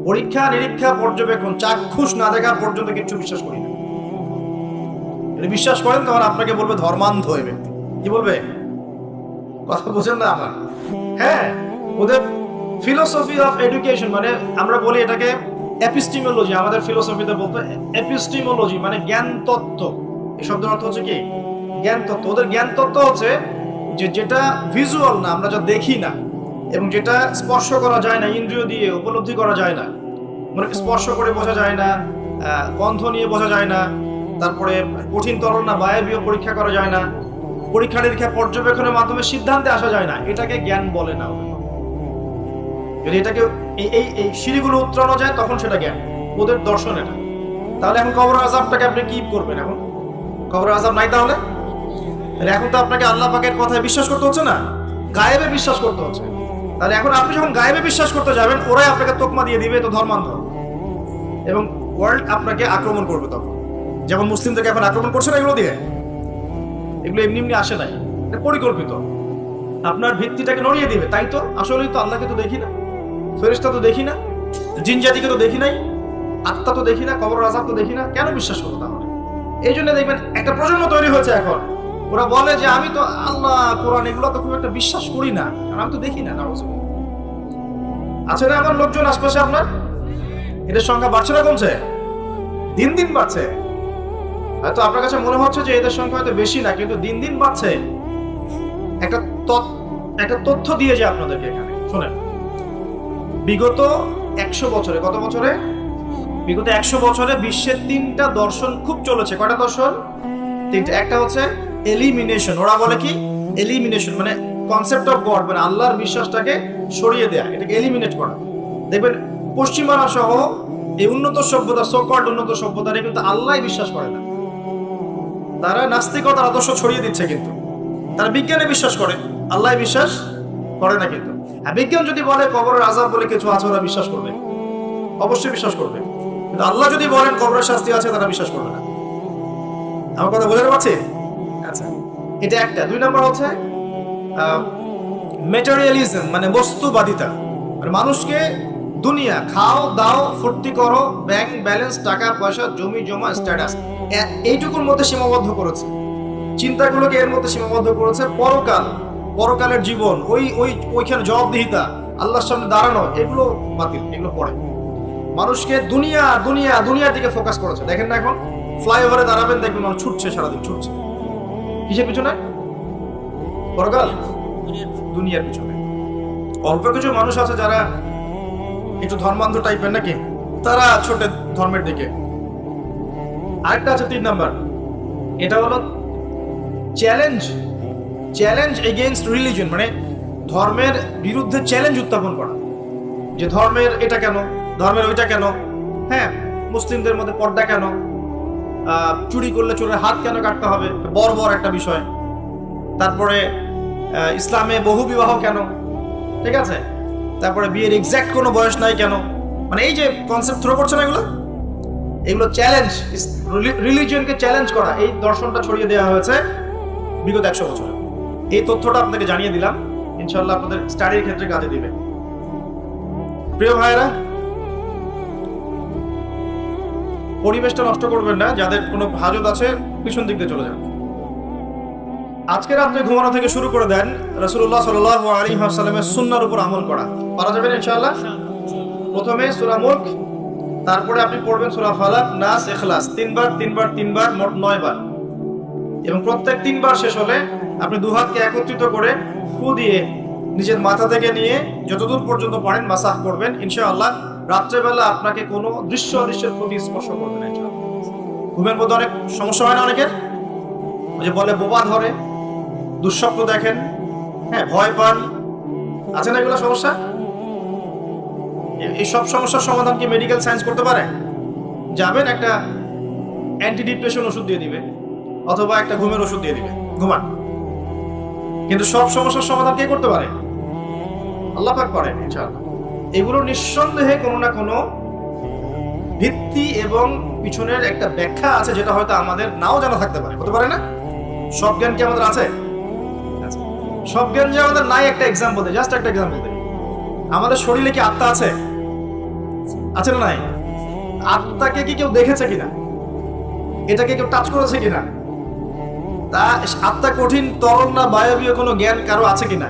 পরীক্ষা নিরীক্ষা পর্যবেক্ষণ চাক্ষুষ না দেখা পর্যন্ত কিছু বিশ্বাস করি না। যদি বিশ্বাস করেন তখন আপনাকে বলবে ধর্মান্ধ হয়ে ব্যক্তি। কি বলবে? কথা বোঝেন না আমার? হ্যাঁ, ওদের ফিলোসফি অফ এডুকেশন, মানে আমরা বলি এটাকে এপিস্টিমোলজি, আমাদের ফিলোসফিতে বলতো এপিস্টিমোলজি, মানে জ্ঞান তত্ত্ব। এই শব্দের অর্থ হচ্ছে কি? জ্ঞান তত্ত্ব। ওদের জ্ঞান তত্ত্ব হচ্ছে যে যেটা ভিজুয়াল না, আমরা যা দেখি না, এবং যেটা স্পর্শ করা যায় না, ইন্দ্রিয় দিয়ে উপলব্ধি করা যায় না, মানে স্পর্শ করে বোঝা যায় না, গন্ধ নিয়ে বোঝা যায় না, তারপরে কঠিন তরল না বায়বীয় পরীক্ষা করা যায় না, পরীক্ষা নিরীক্ষা পর্যবেক্ষণের মাধ্যমে সিদ্ধান্তে আসা যায় না, এটাকে জ্ঞান বলে না। যদি এটাকে এই সিঁড়িগুলো উত্তরানো যায় তখন সেটা জ্ঞান, ওদের দর্শন এটা। তাহলে এখন কবর আযাবটাকে আপনি কি করবেন? এখন কবর আযাব নাই, তাহলে এখন তো আপনাকে আল্লাহ পাকের কথায় বিশ্বাস করতে হচ্ছে না, গায়েবে বিশ্বাস করতে হচ্ছে। তাহলে এখন আপনি যখন গায়েবে বিশ্বাস করতে যাবেন, ওরাই আপনাকে তোকমা দিয়ে দিবে তো ধর্মান্ধ, এবং ওয়ার্ল্ড আপনাকে আক্রমণ করবে তখন। যেমন মুসলিমদেরকে এখন আক্রমণ করছে না এগুলো দিয়ে, এগুলো এমনি এমনি আসে নাই, এটা পরিকল্পিত। আপনার ভিত্তিটাকে নড়িয়ে দিবে। তাই তো আসলেই তো আল্লাহকে তো দেখি না, ফেরেশতা তো দেখি না, জিন জাতিকে তো দেখি নাই, আত্মা তো দেখি না, কবর আযাব তো দেখি না, কেন বিশ্বাস করবো তাহলে? এই জন্য দেখবেন একটা প্রজন্ম তৈরি হয়েছে এখন, ওরা বলে যে আমি তো আল্লাহ কোরআন এগুলো তো খুব একটা বিশ্বাস করি না, কারণ আমি তো দেখি না। আছে না আমার লোকজন আশপাশে আপনার? এদের সংখ্যা বাড়ছে না কমছে? দিন দিন বাড়ছে। হয়তো আপনার কাছে মনে হচ্ছে যে এদের সংখ্যা হয়তো বেশি না, কিন্তু দিন দিন বাড়ছে। একটা তথ্য দিয়ে যে আপনাদেরকে এখানে শোনেন, বিগত 100 বছরে, কত বছরে? বিগত 100 বছরে বিশ্বের 3টা দর্শন খুব চলেছে। কয়টা দর্শন? 3টা। একটা হচ্ছে এলিমিনেশন, ওরা বলে কি এলিমিনেশন, মানে কনসেপ্ট অফ গড, মানে আল্লাহর বিশ্বাসটাকে সরিয়ে দেয়া, এটাকে এলিমিনেট করা। দেখবেন পশ্চিমারা সহ এই উন্নত সভ্যতা, সো-কল্ড উন্নত সভ্যতারে কিন্তু আল্লাহ বিশ্বাস করে না, তারা নাস্তিকতার আদর্শ ছড়িয়ে দিচ্ছে, কিন্তু তারা বিজ্ঞানে বিশ্বাস করে, আল্লাহ বিশ্বাস করে না। কিন্তু বিজ্ঞান যদি বলে কবরের আযাব বলে কিছু আছে, ওরা বিশ্বাস করবে, অবশ্যই বিশ্বাস করবে। কিন্তু আল্লাহ যদি বলেন কবরের শাস্তি আছে, তারা বিশ্বাস করবে না। আমার কথা বোঝাতে পারছি? আচ্ছা, এটা একটা। 2 নম্বর হচ্ছে ম্যাটেরিয়ালিজম, মানে বস্তুবাদিতা, মানে মানুষকে দুনিয়া খাও দাও ফুর্তি করো, ব্যাংক ব্যালেন্স, টাকা পয়সা, জমি জমা, স্ট্যাটাস, এইটুকুর মধ্যে সীমাবদ্ধ করেছে। চিন্তাগুলোকে এর মধ্যে সীমাবদ্ধ করেছে। পরকালের জীবন, ওইখানে জবাবদিহিতা, আল্লাহর সামনে দাঁড়ানো, এগুলো বাতিল, এগুলো পড়ে। মানুষকে দুনিয়ার দিকে ফোকাস করেছে। দেখেন না এখন ফ্লাইওভারে দাঁড়াবেন, দেখবেন মানুষ ছুটছে, সারাদিন ছুটছে। কিসের পিছনে? পরকাল, দুনিয়ার পিছনে। অল্প কিছু মানুষ আছে যারা একটু ধর্মান্ধ টাইপের নাকি, তারা ছোট ধর্মের দিকে। আরেকটা আছে 3 নাম্বার, এটা হলো চ্যালেঞ্জ এগেইনস্ট রিলিজিয়ন, মানে ধর্মের বিরুদ্ধে চ্যালেঞ্জ উত্থাপন করা, যে ধর্মের এটা কেন, ধর্মের ওইটা কেন, হ্যাঁ মুসলিমদের মধ্যে পর্দা কেন, চুরি করলে চোরের হাত কেন কাটতে হবে, বড় একটা বিষয়। তারপরে ইসলামে বহু বিবাহ কেন, ঠিক আছে, তারপরে বিয়ের এক্সাক্ট কোনো বয়স নাই কেন, মানে এই যে কনসেপ্ট থ্রো করছে না এগুলো চ্যালেঞ্জ, রিলিজিয়নকে চ্যালেঞ্জ করা, এই দর্শনটা ছড়িয়ে দেওয়া হয়েছে বিগত 100 বছর। এই তথ্যটা আপনাকে জানিয়ে দিলাম, ইনশাআল্লাহ আপনাদের স্টাডির ক্ষেত্রে কাজে দিবে। প্রিয় ভাইরা, পরিবেশটা নষ্ট করবেন না, যাদের কোনো হাজত আছে পিছন দিক দিয়ে চলে যান। আজকে রাত্রে ঘুমানো থেকে শুরু করে দেন রাসূলুল্লাহ সাল্লাল্লাহু আলাইহি ওয়াসাল্লামের সুন্নাহর উপর আমল করা। পারা যাবে ইনশাআল্লাহ। প্রথমে সূরা মুলক, তারপরে আপনি পড়বেন সূরা ফালাক, নাস, ইখলাস, তিনবার মোট 9 বার, এবং প্রত্যেক 3 বার শেষ হলে আপনি দুহাতকে একত্রিত করে ফু দিয়ে নিজের মাথা থেকে নিয়ে যতদূর পর্যন্ত পারেন মাসাহ করবেন। ইনশাআল্লাহ রাত্রেবেলা আপনাকে কোনো অদৃশ্যের প্রতি স্পর্শ করবে না ইনশাআল্লাহ। ঘুমের মধ্যে অনেক সমস্যা হয় না অনেকের, ওই যে বলে বোবা ধরে, দুঃস্বপ্ন দেখেন, হ্যাঁ, ভয় পান, আছে না এগুলো সমস্যা? এই সব সমস্যার সমাধান কি মেডিকেল সায়েন্স করতে পারে? যাবেন একটা অ্যান্টি ডিপ্রেশন ওষুধ দিয়ে দিবে, অথবা একটা ঘুমের ওষুধ দিয়ে দিবে, ঘুমান। কিন্তু সব সমস্যার সমাধান কে করতে পারে? আল্লাহ পাক পারেন ইনশাআল্লাহ। এগুলো নিঃসন্দেহে কোনো না কোনো ভিত্তি এবং পিছনের একটা ব্যাখ্যা আছে, যেটা হয়তো আমাদের নাও জানা থাকতে পারে, হতে পারে না? সব জ্ঞান কি আমাদের আছে? সব জ্ঞান যে আমাদের নাই, একটা এক্সাম্পল দেয়, জাস্ট একটা এক্সাম্পল দেয়। আমাদের শরীরে কি আত্মা আছে? আছে না নাই? আত্মাকে কি কেউ দেখেছে কিনা? এটাকে কেউ টাচ করেছে কিনা? তা আত্মা কঠিন, তরল না বায়বীয় কোনো জ্ঞান কারো আছে কিনা?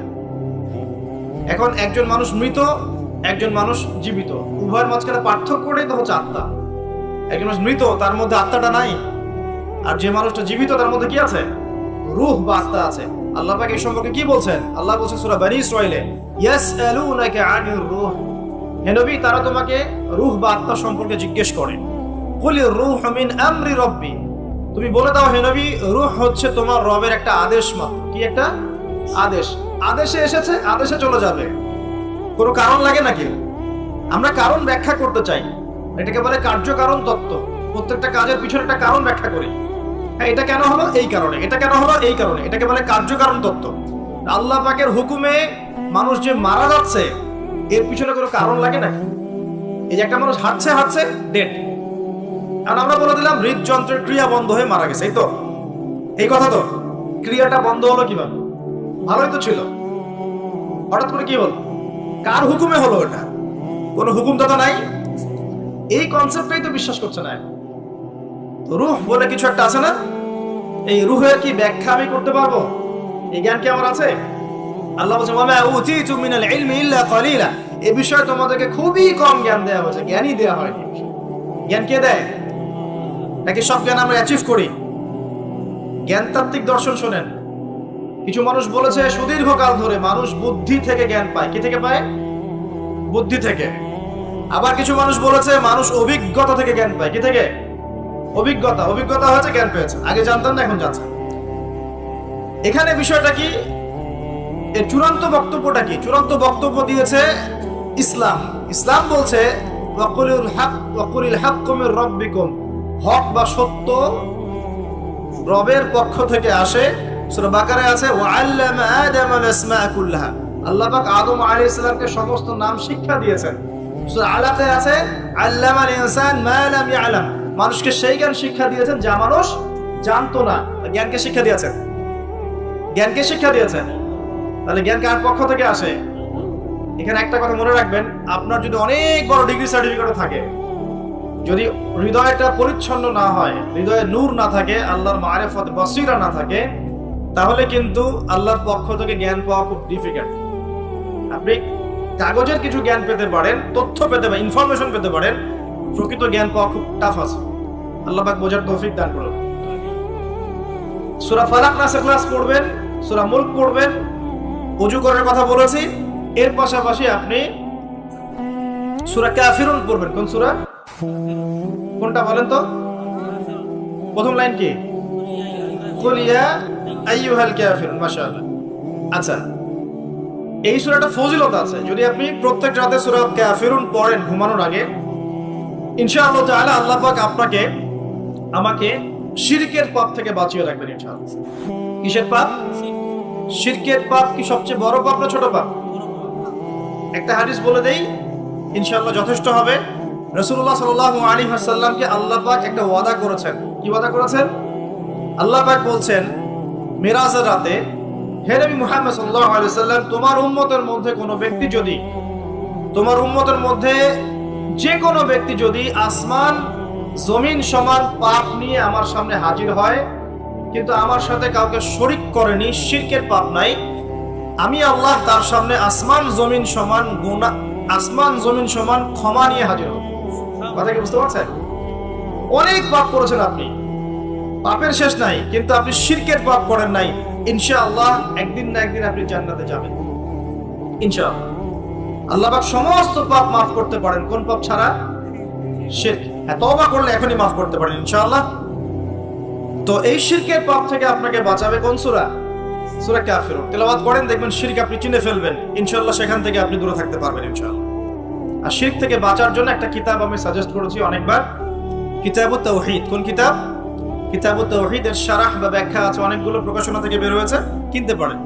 এখন একজন মানুষ মৃত, একজন মানুষ জীবিত, উভয়ের মাঝখানে পার্থক্য করেই তো হচ্ছে আত্মা। একজন মানুষ মৃত, তার মধ্যে আত্মাটা নাই, আর যে মানুষটা জীবিত তার মধ্যে কি আছে? রূহ বা আত্মা আছে। আল্লাহ পাক এই সম্পর্কে কি বলছেন? আল্লাহ বলছেন সূরা বনী ইসরাঈলে, ইয়াসআলুনাকা আনির রূহ, হে নবী তারা তোমাকে রূহ বা আত্মা সম্পর্কে জিজ্ঞেস করে। কুলির রূহু মিন আমরি রাব্বি, তুমি বলে দাও হে নবী, রূহ হচ্ছে তোমার রবের একটা আদেশ মাত্র। কি একটা আদেশ? আদেশে এসেছে, আদেশে চলে যাবে, কোনো কারণ লাগে নাকি? আমরা কারণ ব্যাখ্যা করতে চাই, এটাকে বলে কার্যকারণ তত্ত্ব। প্রত্যেকটা কাজের পিছনে একটা কারণ ব্যাখ্যা করি, হ্যাঁ এটা কেন হলো এই কারণে, এটা কেন হলো এই কারণে, এটাকে বলে কার্যকারণ তত্ত্ব। আল্লাহ পাকের হুকুমে মানুষ যে মারা যাচ্ছে, এর পিছনে কোনো কারণ লাগে নাকি? এই যে একটা মানুষ হাঁটছে ডেড, আর আমরা বলে দিলাম হৃদযন্ত্রের ক্রিয়া বন্ধ হয়ে মারা গেছে, এই তো, এই কথা তো। ক্রিয়াটা বন্ধ হলো কিভাবে? ভালোই তো ছিল, হঠাৎ করে কি হলো? কার হুকুমে হলো? এটা কোনো হুকুমদাতা নাই, এই কনসেপ্টটাই তো বিশ্বাস করছে না। রূহ বলে কিছু একটা আছে না, এই রূহের কি ব্যাখ্যা আমি করতে পারবো? এই জ্ঞান কি আমার আছে? আল্লাহ বলেন ওয়া উতিতু মিনাল ইলমি ইল্লা কলিলা, এই বিষয়ে তোমাদেরকে খুবই কম জ্ঞান দেওয়া হয়েছে, জ্ঞানই দেওয়া হয়নি। জ্ঞান কে দেয়? নাকি সব জ্ঞান আমরা অ্যাচিভ করি? জ্ঞানতাত্ত্বিক দর্শন শোনেন, কিছু মানুষ বলেছে সুদীর্ঘকাল ধরে মানুষ বুদ্ধি থেকে জ্ঞান পায়। কি থেকে পায়? বুদ্ধি থেকে। আবার কিছু মানুষ বলেছে মানুষ অভিজ্ঞতা থেকে জ্ঞান পায়। কি থেকে? অভিজ্ঞতা হয়েছে, জ্ঞান পেয়েছে, আগে জানতেন না এখন জানছেন। এখানে বিষয়টা কি? এর চূড়ান্ত বক্তব্যটা কি? চূড়ান্ত বক্তব্য দিয়েছে ইসলাম। ইসলাম বলছে ওয়াকুলিল হাক্কু মির রাব্বিকুম, হক বা সত্য রবের পক্ষ থেকে আসে। সূরা বাকারায় আছে ওয়াআল্লামা আদামাল আসমাআ কুল্লাহা, আল্লাহ পাক আদম আলাইহিস সালামকে সমস্ত নাম শিক্ষা দিয়েছেন। সূরা আলাকে আছে আল্লামাল ইনসান মা লাম ইয়ালাম, মানুষকে সেই জ্ঞান শিক্ষা দিয়েছেন যা মানুষ জানতো না। জ্ঞানকে শিক্ষা দিয়েছেন, জ্ঞানকে শিক্ষা দিয়েছেন। তাহলে জ্ঞান কার পক্ষ থেকে আসে? এখানে একটা কথা মনে রাখবেন, আপনার যদি অনেক বড় ডিগ্রি সার্টিফিকেটও থাকে, যদি হৃদয়টা পরিচ্ছন্ন না হয়, হৃদয়ে নূর না থাকে, আল্লাহর মারিফত বসিরা না থাকে, তাহলে কিন্তু আল্লাহর পক্ষ থেকে জ্ঞান পাওয়া খুব ডিফিকাল্ট। আপনি কাগজের কিছু জ্ঞান পেতে পারেন, তথ্য পেতে পারেন, ইনফরমেশন পেতে পারেন, প্রকৃত জ্ঞান পাওয়া খুব টাফ আছে। আল্লাহ পাক বোঝার তৌফিক দান করুন। সূরা ফালাক, নাস, ইখলাস পড়বেন, সূরা মুলক পড়বেন, ওযু করার কথা বলেছি। এর পাশাপাশি আপনি সূরা কাফিরুন পড়বেন। কোন সূরা? কোনটা বলেন তো? প্রথম লাইন কি? কুল ইয়া আইয়ুহাল কাফিরুন। মাশাআল্লাহ। আচ্ছা, এই সূরাটা ফজিলত আছে। যদি আপনি প্রত্যেক রাতে সূরা কাফিরুন পড়েন ঘুমানোর আগে, ইনশাআল্লাহ তাআলা আল্লাহ পাক আপনাকে আমাকে শিরকের পাপ থেকে বাঁচিয়ে রাখবেন ইনশাআল্লাহ। কিসের পাপ? শিরকের পাপ কি সবচেয়ে বড় পাপ না ছোট পাপ? একটা হাদিস বলে দেই, ইনশাআল্লাহ যথেষ্ট হবে। রাসূলুল্লাহ সাল্লাল্লাহু আলাইহি ওয়াসাল্লামকে আল্লাহ পাক একটা ওয়াদা করেছেন। কি ওয়াদা করেছেন? আল্লাহ পাক বলছেন মিরাজের রাতে, হে নবী মুহাম্মদ সাল্লাল্লাহু আলাইহি ওয়াসাল্লাম, তোমার উম্মতের মধ্যে কোনো ব্যক্তি যদি, তোমার উম্মতের মধ্যে যে কোনো ব্যক্তি যদি আসমান জমিন সমান পাপ নিয়ে আমার সামনে হাজির হয়, কিন্তু আমার সাথে কাউকে শরীক করেনি, শিরকের পাপ নাই, আমি আল্লাহ তার সামনে আসমান জমিন সমান গুনাহ, আসমান জমিন সমান ক্ষমা নিয়ে হাজির হব। কথা কি বুঝতে পারছেন? অনেক পাপ করেছেন আপনি, পাপের শেষ নাই, কিন্তু আপনি শিরকের পাপ করেন নাই। ইনশাআল্লাহ একদিন না একদিন আপনি জান্নাতে যাবেন ইনশাআল্লাহ। আল্লাহ পাক সমস্ত পাপ মাফ করতে পারেন, কোন পাপ ছাড়া? শিরক। হ্যাঁ, তওবা করলে এখনই মাফ করতে পারেন ইনশাআল্লাহ। তো এই শিরকের পাপ থেকে আপনাকে বাঁচাবে কোন সূরা? সূরা কাফিরুন। তেলাওয়াত করেন, দেখবেন শিরক আপনি চিনে ফেলবেন ইনশাআল্লাহ, সেখান থেকে আপনি দূরে থাকতে পারবেন ইনশাআল্লাহ। আর শিরক থেকে বাঁচার জন্য একটা কিতাব আমি সাজেস্ট করেছি অনেকবার, কিতাবুত তাওহীদ। কোন কিতাব? কিতাবুত তাওহীদের শারাহ বা ব্যাখ্যা আছে, অনেকগুলো প্রকাশনা থেকে বের হয়েছে, কিনতে পারেন।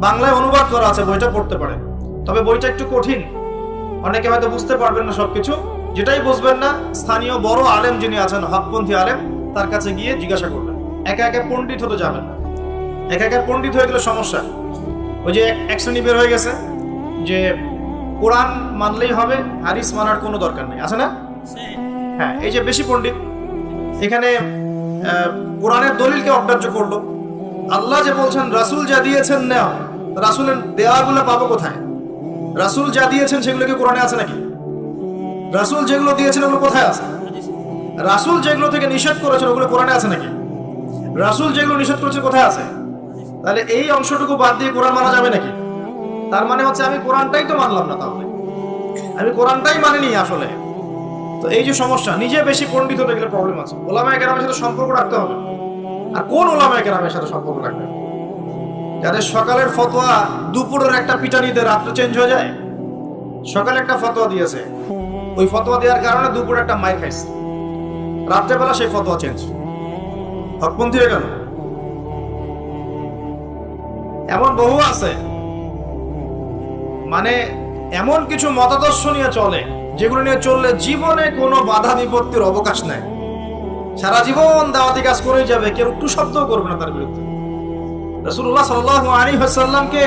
বাংলায় অনুবাদ করা আছে, বইটা পড়তে পারেন। তবে বইটা একটু কঠিন, অনেকে হয়তো বুঝতে পারবেন না সবকিছু। যেটাই বুঝবেন না, স্থানীয় বড় আলেম যিনি আছেন, হকপন্থী আলেম, তার কাছে গিয়ে জিজ্ঞাসা করবেন। একা একা পণ্ডিত হতে যাবেন না, একা একা পণ্ডিত হয়ে গেলে সমস্যা। ওই যে এক শ্রেণী বের হয়ে গেছে যে কোরআন মানলেই হবে, হাদিস মানার কোনো দরকার নেই, আছে না? হ্যাঁ, এই যে বেশি পণ্ডিত এখানে কোরআনের দলিলকে অগ্রাহ্য করলো। আল্লাহ যে বলছেন রাসূল যা দিয়েছেন নাও, রাসূলের দেওয়াগুলো পাবো কোথায়? রাসূল যা দিয়েছেন সেগুলো কি কোরআনে আছে নাকি? রাসূল যেগুলো দিয়েছেন ওগুলো কোথায় আছে? রাসূল যেগুলো থেকে নিষেধ করেছেন ওগুলো কোরআনে আছে নাকি? রাসূল যেগুলো নিষেধ করেছেন কোথায় আছে? তাহলে এই অংশটুকু বাদ দিয়ে কোরআন মানা যাবে নাকি? তার মানে হচ্ছে আমি কোরআনটাই তো মানলাম না, তাহলে আমি কোরআনটাই মানিনি আসলে। তো এই যে সমস্যা, নিজে বেশি পণ্ডিত হতে গেলে প্রবলেম আছে। ওলামায়ে কেরামের সাথে সম্পর্ক রাখতে হবে। আর কোন ওলামায়ে কেরামের সাথে সম্পর্ক রাখতে হবে? যাদের সকালের ফতোয়া দুপুরের একটা পিটানিতে রাত্রে চেঞ্জ হয়ে যায়। সকালে একটা ফতোয়া দিয়েছে, ওই ফতোয়া দেওয়ার কারণে দুপুরে একটা মাইর খাইছে, রাত্রেবেলা সেই ফতোয়া চেঞ্জ, হকপন্থী হয়ে গেল। এমন বহু আছে, মানে এমন কিছু মতাদর্শ নিয়ে চলে যেগুলো নিয়ে চললে জীবনে কোনো বাধা বিপত্তির অবকাশ নাই, সারা জীবন দাওয়াতি কাজ করেই যাবে, কেউ একটু শব্দও করবে না তার বিরুদ্ধে। রাসূলুল্লাহ সাল্লাল্লাহু আলাইহি ওয়াসাল্লামকে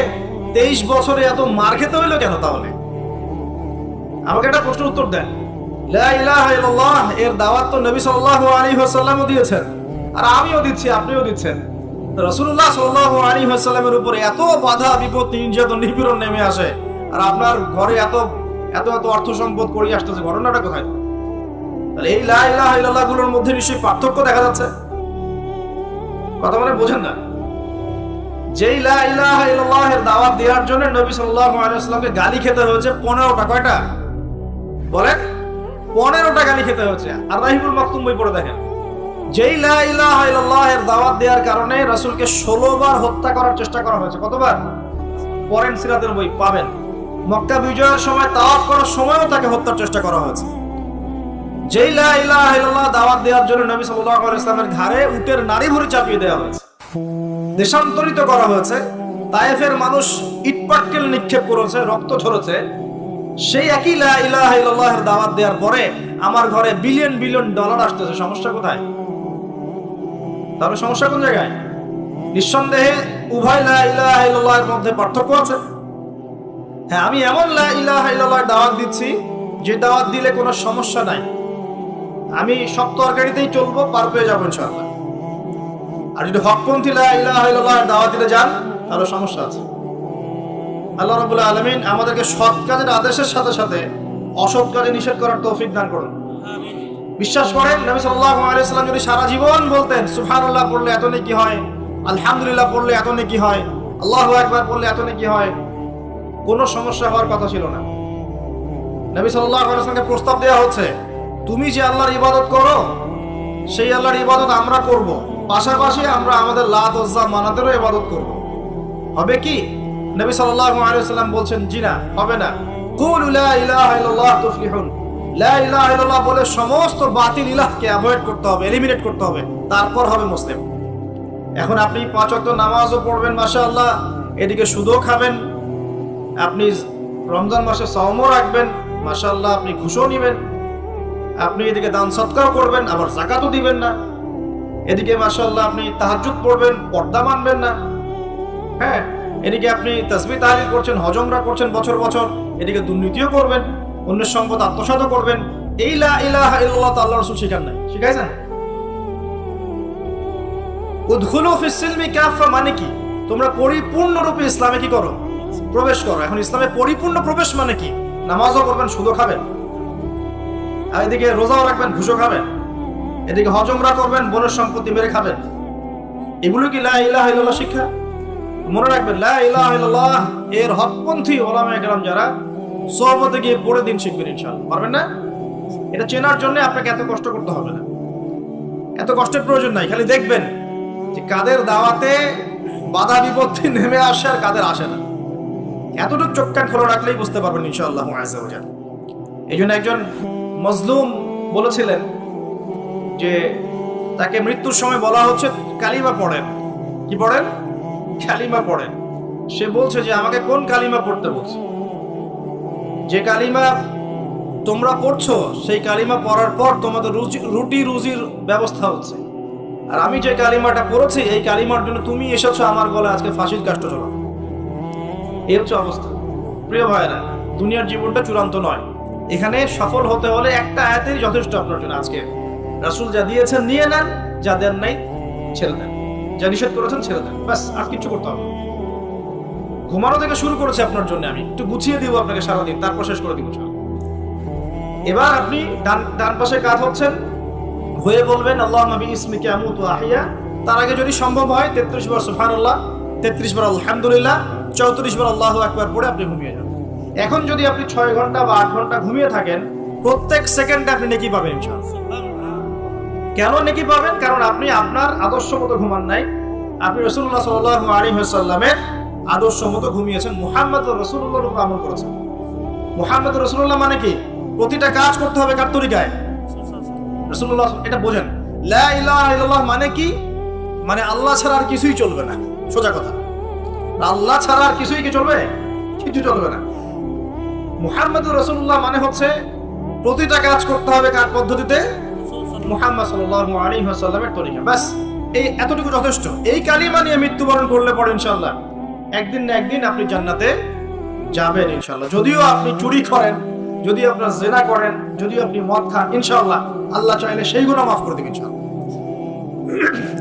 23 বছরে এত মার খেতে হইলো কেন? তাহলে আমাকে একটা প্রশ্নের উত্তর দেন। লা ইলাহা ইল্লাল্লাহ এর দাওয়াত তো নবী সাল্লাল্লাহু আলাইহি ওয়াসাল্লামও দিয়েছেন, আর আমিও দিচ্ছি, আপনিও দিচ্ছেন। রাসূলুল্লাহ সাল্লাল্লাহু আলাইহি ওয়াসাল্লামের উপরে এত বাধা বিপত্তি, নির্যাতন, নিপীড়ন নেমে আসে, আর আপনার ঘরে এত এত এত অর্থ সম্পদ করে আসতেছে, ঘটনাটা কোথায়? তাহলে এই লা ইলাহা ইল্লাল্লাহ গুলোর মধ্যে নিশ্চয়ই পার্থক্য দেখা যাচ্ছে। কথা মানে বোঝেন না? যেই লা ইলাহা ইল্লাল্লাহ এর দাওয়াত দেওয়ার জন্য নবী সাল্লাল্লাহু আলাইহি ওয়াসাল্লামকে গালি খেতে হয়েছে 15টা। কয়টা বলেন? 15টা গালি খেতে হয়েছে। আর রাহিবুল মাকতুম বই পড়ে দেখেন, যেই লা ইলাহা ইল্লাল্লাহ এর দাওয়াত দেওয়ার কারণে রাসূলকে 16 বার হত্যা করার চেষ্টা করা হয়েছে। কতবার? পড়েন, সিরাতের বই পাবেন। মক্কা বিজয়ের সময়, তাওয়াফ করার সময়ও তাকে হত্যার চেষ্টা করা হয়েছে। যেই লা ইলাহা ইল্লাল্লাহ দাওয়াত দেওয়ার জন্য নবী সাল্লাল্লাহু আলাইহি ওয়াসাল্লামের ঘাড়ে উটের নাড়ি ভুঁড়ি চাপিয়ে দেওয়া হয়েছে, দেশান্তরিত করা হয়েছে। তায়েফের মানুষ ইটপাটকেল নিক্ষেপ করেছে, রক্ত ঝরেছে। সেই একই লা ইলাহা ইল্লাল্লাহ এর দাওয়াত দেওয়ার পরে আমার ঘরে বিলিয়ন বিলিয়ন ডলার আসতেছে। সমস্যা কোথায়? তাহলে সমস্যা কোন জায়গায়? নিঃসন্দেহে উভয় লা ইলাহা ইল্লাল্লাহ এর মধ্যে পার্থক্য আছে। হ্যাঁ, আমি এমন লা ইলাহা ইল্লাল্লাহ দাওয়াত দিচ্ছি যে দাওয়াত দিলে কোনো সমস্যা নাই, আমি সব তরকারিতেই চলবো, পার পেয়ে যাবো ইনশাআল্লাহ। আর যদি হকপন্থী লা ইলাহা ইল্লাল্লাহ দাওয়াত দিতে যান তাহলে সমস্যা আছে। আল্লাহ রাব্বুল আলামিন আমাদেরকে সৎ কাজের আদেশের সাথে সাথে অসৎ কাজে নিষেধ করার তৌফিক দান করুন। বিশ্বাস করেন, নবী সাল্লাল্লাহু আলাইহি ওয়াসাল্লাম যদি সারা জীবন বলতেন সুবহানাল্লাহ পড়লে এত নেকি হয়, আলহামদুলিল্লাহ পড়লে এত নেকি হয়, আল্লাহু আকবার পড়লে এত নেকি হয়, কোনো সমস্যা হওয়ার কথা ছিল না। নবী সাল্লাল্লাহু আলাইহি ওয়াসাল্লামকে প্রস্তাব দেওয়া হচ্ছে, তুমি যে আল্লাহর ইবাদত করো সেই আল্লাহর ইবাদত আমরা করব, পাশাপাশি আমরা আমাদের লাত উজ্জা মানাতেরও ইবাদত করব। হবে কি? নবী সাল্লাল্লাহু আলাইহি ওয়াসাল্লাম বলছেন, জি না, হবে না। কুলু লা ইলাহা ইল্লাল্লাহ তুফলিহুন, লা ইলাহা ইল্লাল্লাহ বলে সমস্ত বাতিল ইলাহকে অ্যাভয়েড করতে হবে, এলিমিনেট করতে হবে, তারপর হবে মুসলিম। এখন আপনি 5 ওয়াক্ত নামাজও পড়বেন মাশাআল্লাহ, এদিকে সুদও খাবেন, আপনি রমজান মাসে সাওমও রাখবেন মাশাআল্লাহ, আপনি ঘুষও নেবেন, আপনি এদিকে দান সদকাও করবেন, আবার যাকাতও দিবেন না, এদিকে মাশাআল্লাহ আপনি তাহাজ্জুদ পড়বেন, পর্দা মানবেন না, হ্যাঁ, এদিকে আপনি তাসবিহ তাহলিল করছেন, হজ উমরা করছেন বছর বছর, এদিকে দুর্নীতিও করবেন, অন্যের সম্পদ আত্মসাৎও করবেন। এই লা ইলাহা ইল্লাল্লাহ তো আল্লাহর রাসূল শিখান নাই, শিখাইছেন? উদখুলু ফিস সিলমি কাফা মানে কি? তোমরা পরিপূর্ণরূপে ইসলামে কি করো? প্রবেশ করো। এখন ইসলামে পরিপূর্ণ প্রবেশ মানে কি? নামাজও করবেন, সুদও খাবেন, আর এদিকে রোজাও রাখবেন, ঘুষও খাবেন, এদিকে হজ উমরা করবেন, বোনের সম্পত্তি মেরে খাবেন। এগুলো কি লা ইলাহা ইল্লাল্লাহ শিক্ষা? মনে রাখবেন, লা ইলাহা ইল্লাল্লাহ এর হকপন্থী ওলামায়ে কেরাম যারা, সোহবতে গিয়ে পড়ে দিন শিখবেন ইনশাআল্লাহ। পারবেন না? এটা চেনার জন্য আপনাকে এত কষ্ট করতে হবে না, এত কষ্টের প্রয়োজন নাই। খালি দেখবেন যে কাদের দাওয়াতে বাধা বিপত্তি নেমে আসে আর কাদের আসে না। এতটুকু চোখ কান খোলা রাখলেই বুঝতে পারবেন ইনশাআল্লাহ আযজা ওয়া জাল্লা। এই জন্য একজন মজলুম বলেছিলেন যে তাকে মৃত্যুর সময় বলা হচ্ছে কালিমা পড়েন। কি পড়েন? কালিমা পড়েন। সে বলছে যে আমাকে কোন কালিমা পড়তে বলছে? যে কালিমা তোমরা পড়ছো সেই কালিমা পড়ার পর তোমাদের রুটি রুজির ব্যবস্থা হচ্ছে, আর আমি যে কালিমাটা পড়েছি এই কালিমার জন্য তুমি এসেছো আমার গলায় আজকে ফাঁসির কাষ্ট চলো। এই হচ্ছে অবস্থা। প্রিয় ভাইরা, দুনিয়ার জীবনটা চূড়ান্ত নয়, এখানে সফল হতে হলে একটা আয়াতেই যথেষ্ট আপনার জন্য। আজকে রাসূল যা দিয়েছেন নিয়ে নেন, যা দেন নাই ছেড়ে দেন, যা নিষেধ করেছেন ছেড়ে দেন, ব্যাস, আর কিছু করতে হবে। ঘুমানো থেকে শুরু করেছে আপনার জন্য, আমি একটু গুছিয়ে দিব আপনাকে সারাদিন, তারপর শেষ করে দিব। এবার আপনি ডান পাশে কাত হচ্ছেন, হয়ে বলবেন আল্লাহুম্মা বিইসমিকা আমুতু ওয়া আহইয়া। তার আগে যদি সম্ভব হয় 33 বার সুবহানাল্লাহ, 33 বার আলহামদুলিল্লাহ, 34 বার আল্লাহু আকবার পড়ে আপনি ঘুমিয়ে যান। এখন যদি আপনি 6 ঘন্টা বা 8 ঘন্টা ঘুমিয়ে থাকেন, প্রত্যেক সেকেন্ডে আপনি নেকি পাবেন ইনশাআল্লাহ। কেন নেকি পাবেন? কারণ আপনি আপনার আদর্শ মতো ঘুমান নাই, আপনি রাসূলুল্লাহ সাল্লাল্লাহু আলাইহি ওয়াসাল্লামের আদর্শ মতো ঘুমিয়েছেন, মুহাম্মদুর রাসূলুল্লাহর উপর আমল করেছেন। মুহাম্মদুর রাসূলুল্লাহ মানে কি? প্রতিটা কাজ করতে হবে কার তরিকায়? রাসূলুল্লাহ। এটা বোঝেন। লা ইলাহা ইল্লাল্লাহ মানে কি? মানে আল্লাহ ছাড়া আর কিছুই চলবে না, সোজা কথা। আল্লাহ ছাড়া আর কিছুই কি চলবে? কিছু চলবে না। মুহাম্মদুর রাসূলুল্লাহ মানে হচ্ছে প্রতিটা কাজ করতে হবে কার পদ্ধতিতে? মুহাম্মদ সাল্লাল্লাহু আলাইহি ওয়াসাল্লামের তরিকা। বাস, এই এতটুকু যথেষ্ট। এই কালিমা নিয়ে মৃত্যুবরণ করলে পরে ইনশাআল্লাহ একদিন না একদিন আপনি জান্নাতে যাবেন ইনশাআল্লাহ। যদিও আপনি চুরি করেন, যদি আপনার জিনা করেন, যদি আপনি মদ খান, ইনশাআল্লাহ আল্লাহ চাইলে সেই গুনাহ মাফ করে দিবেন ইনশাআল্লাহ।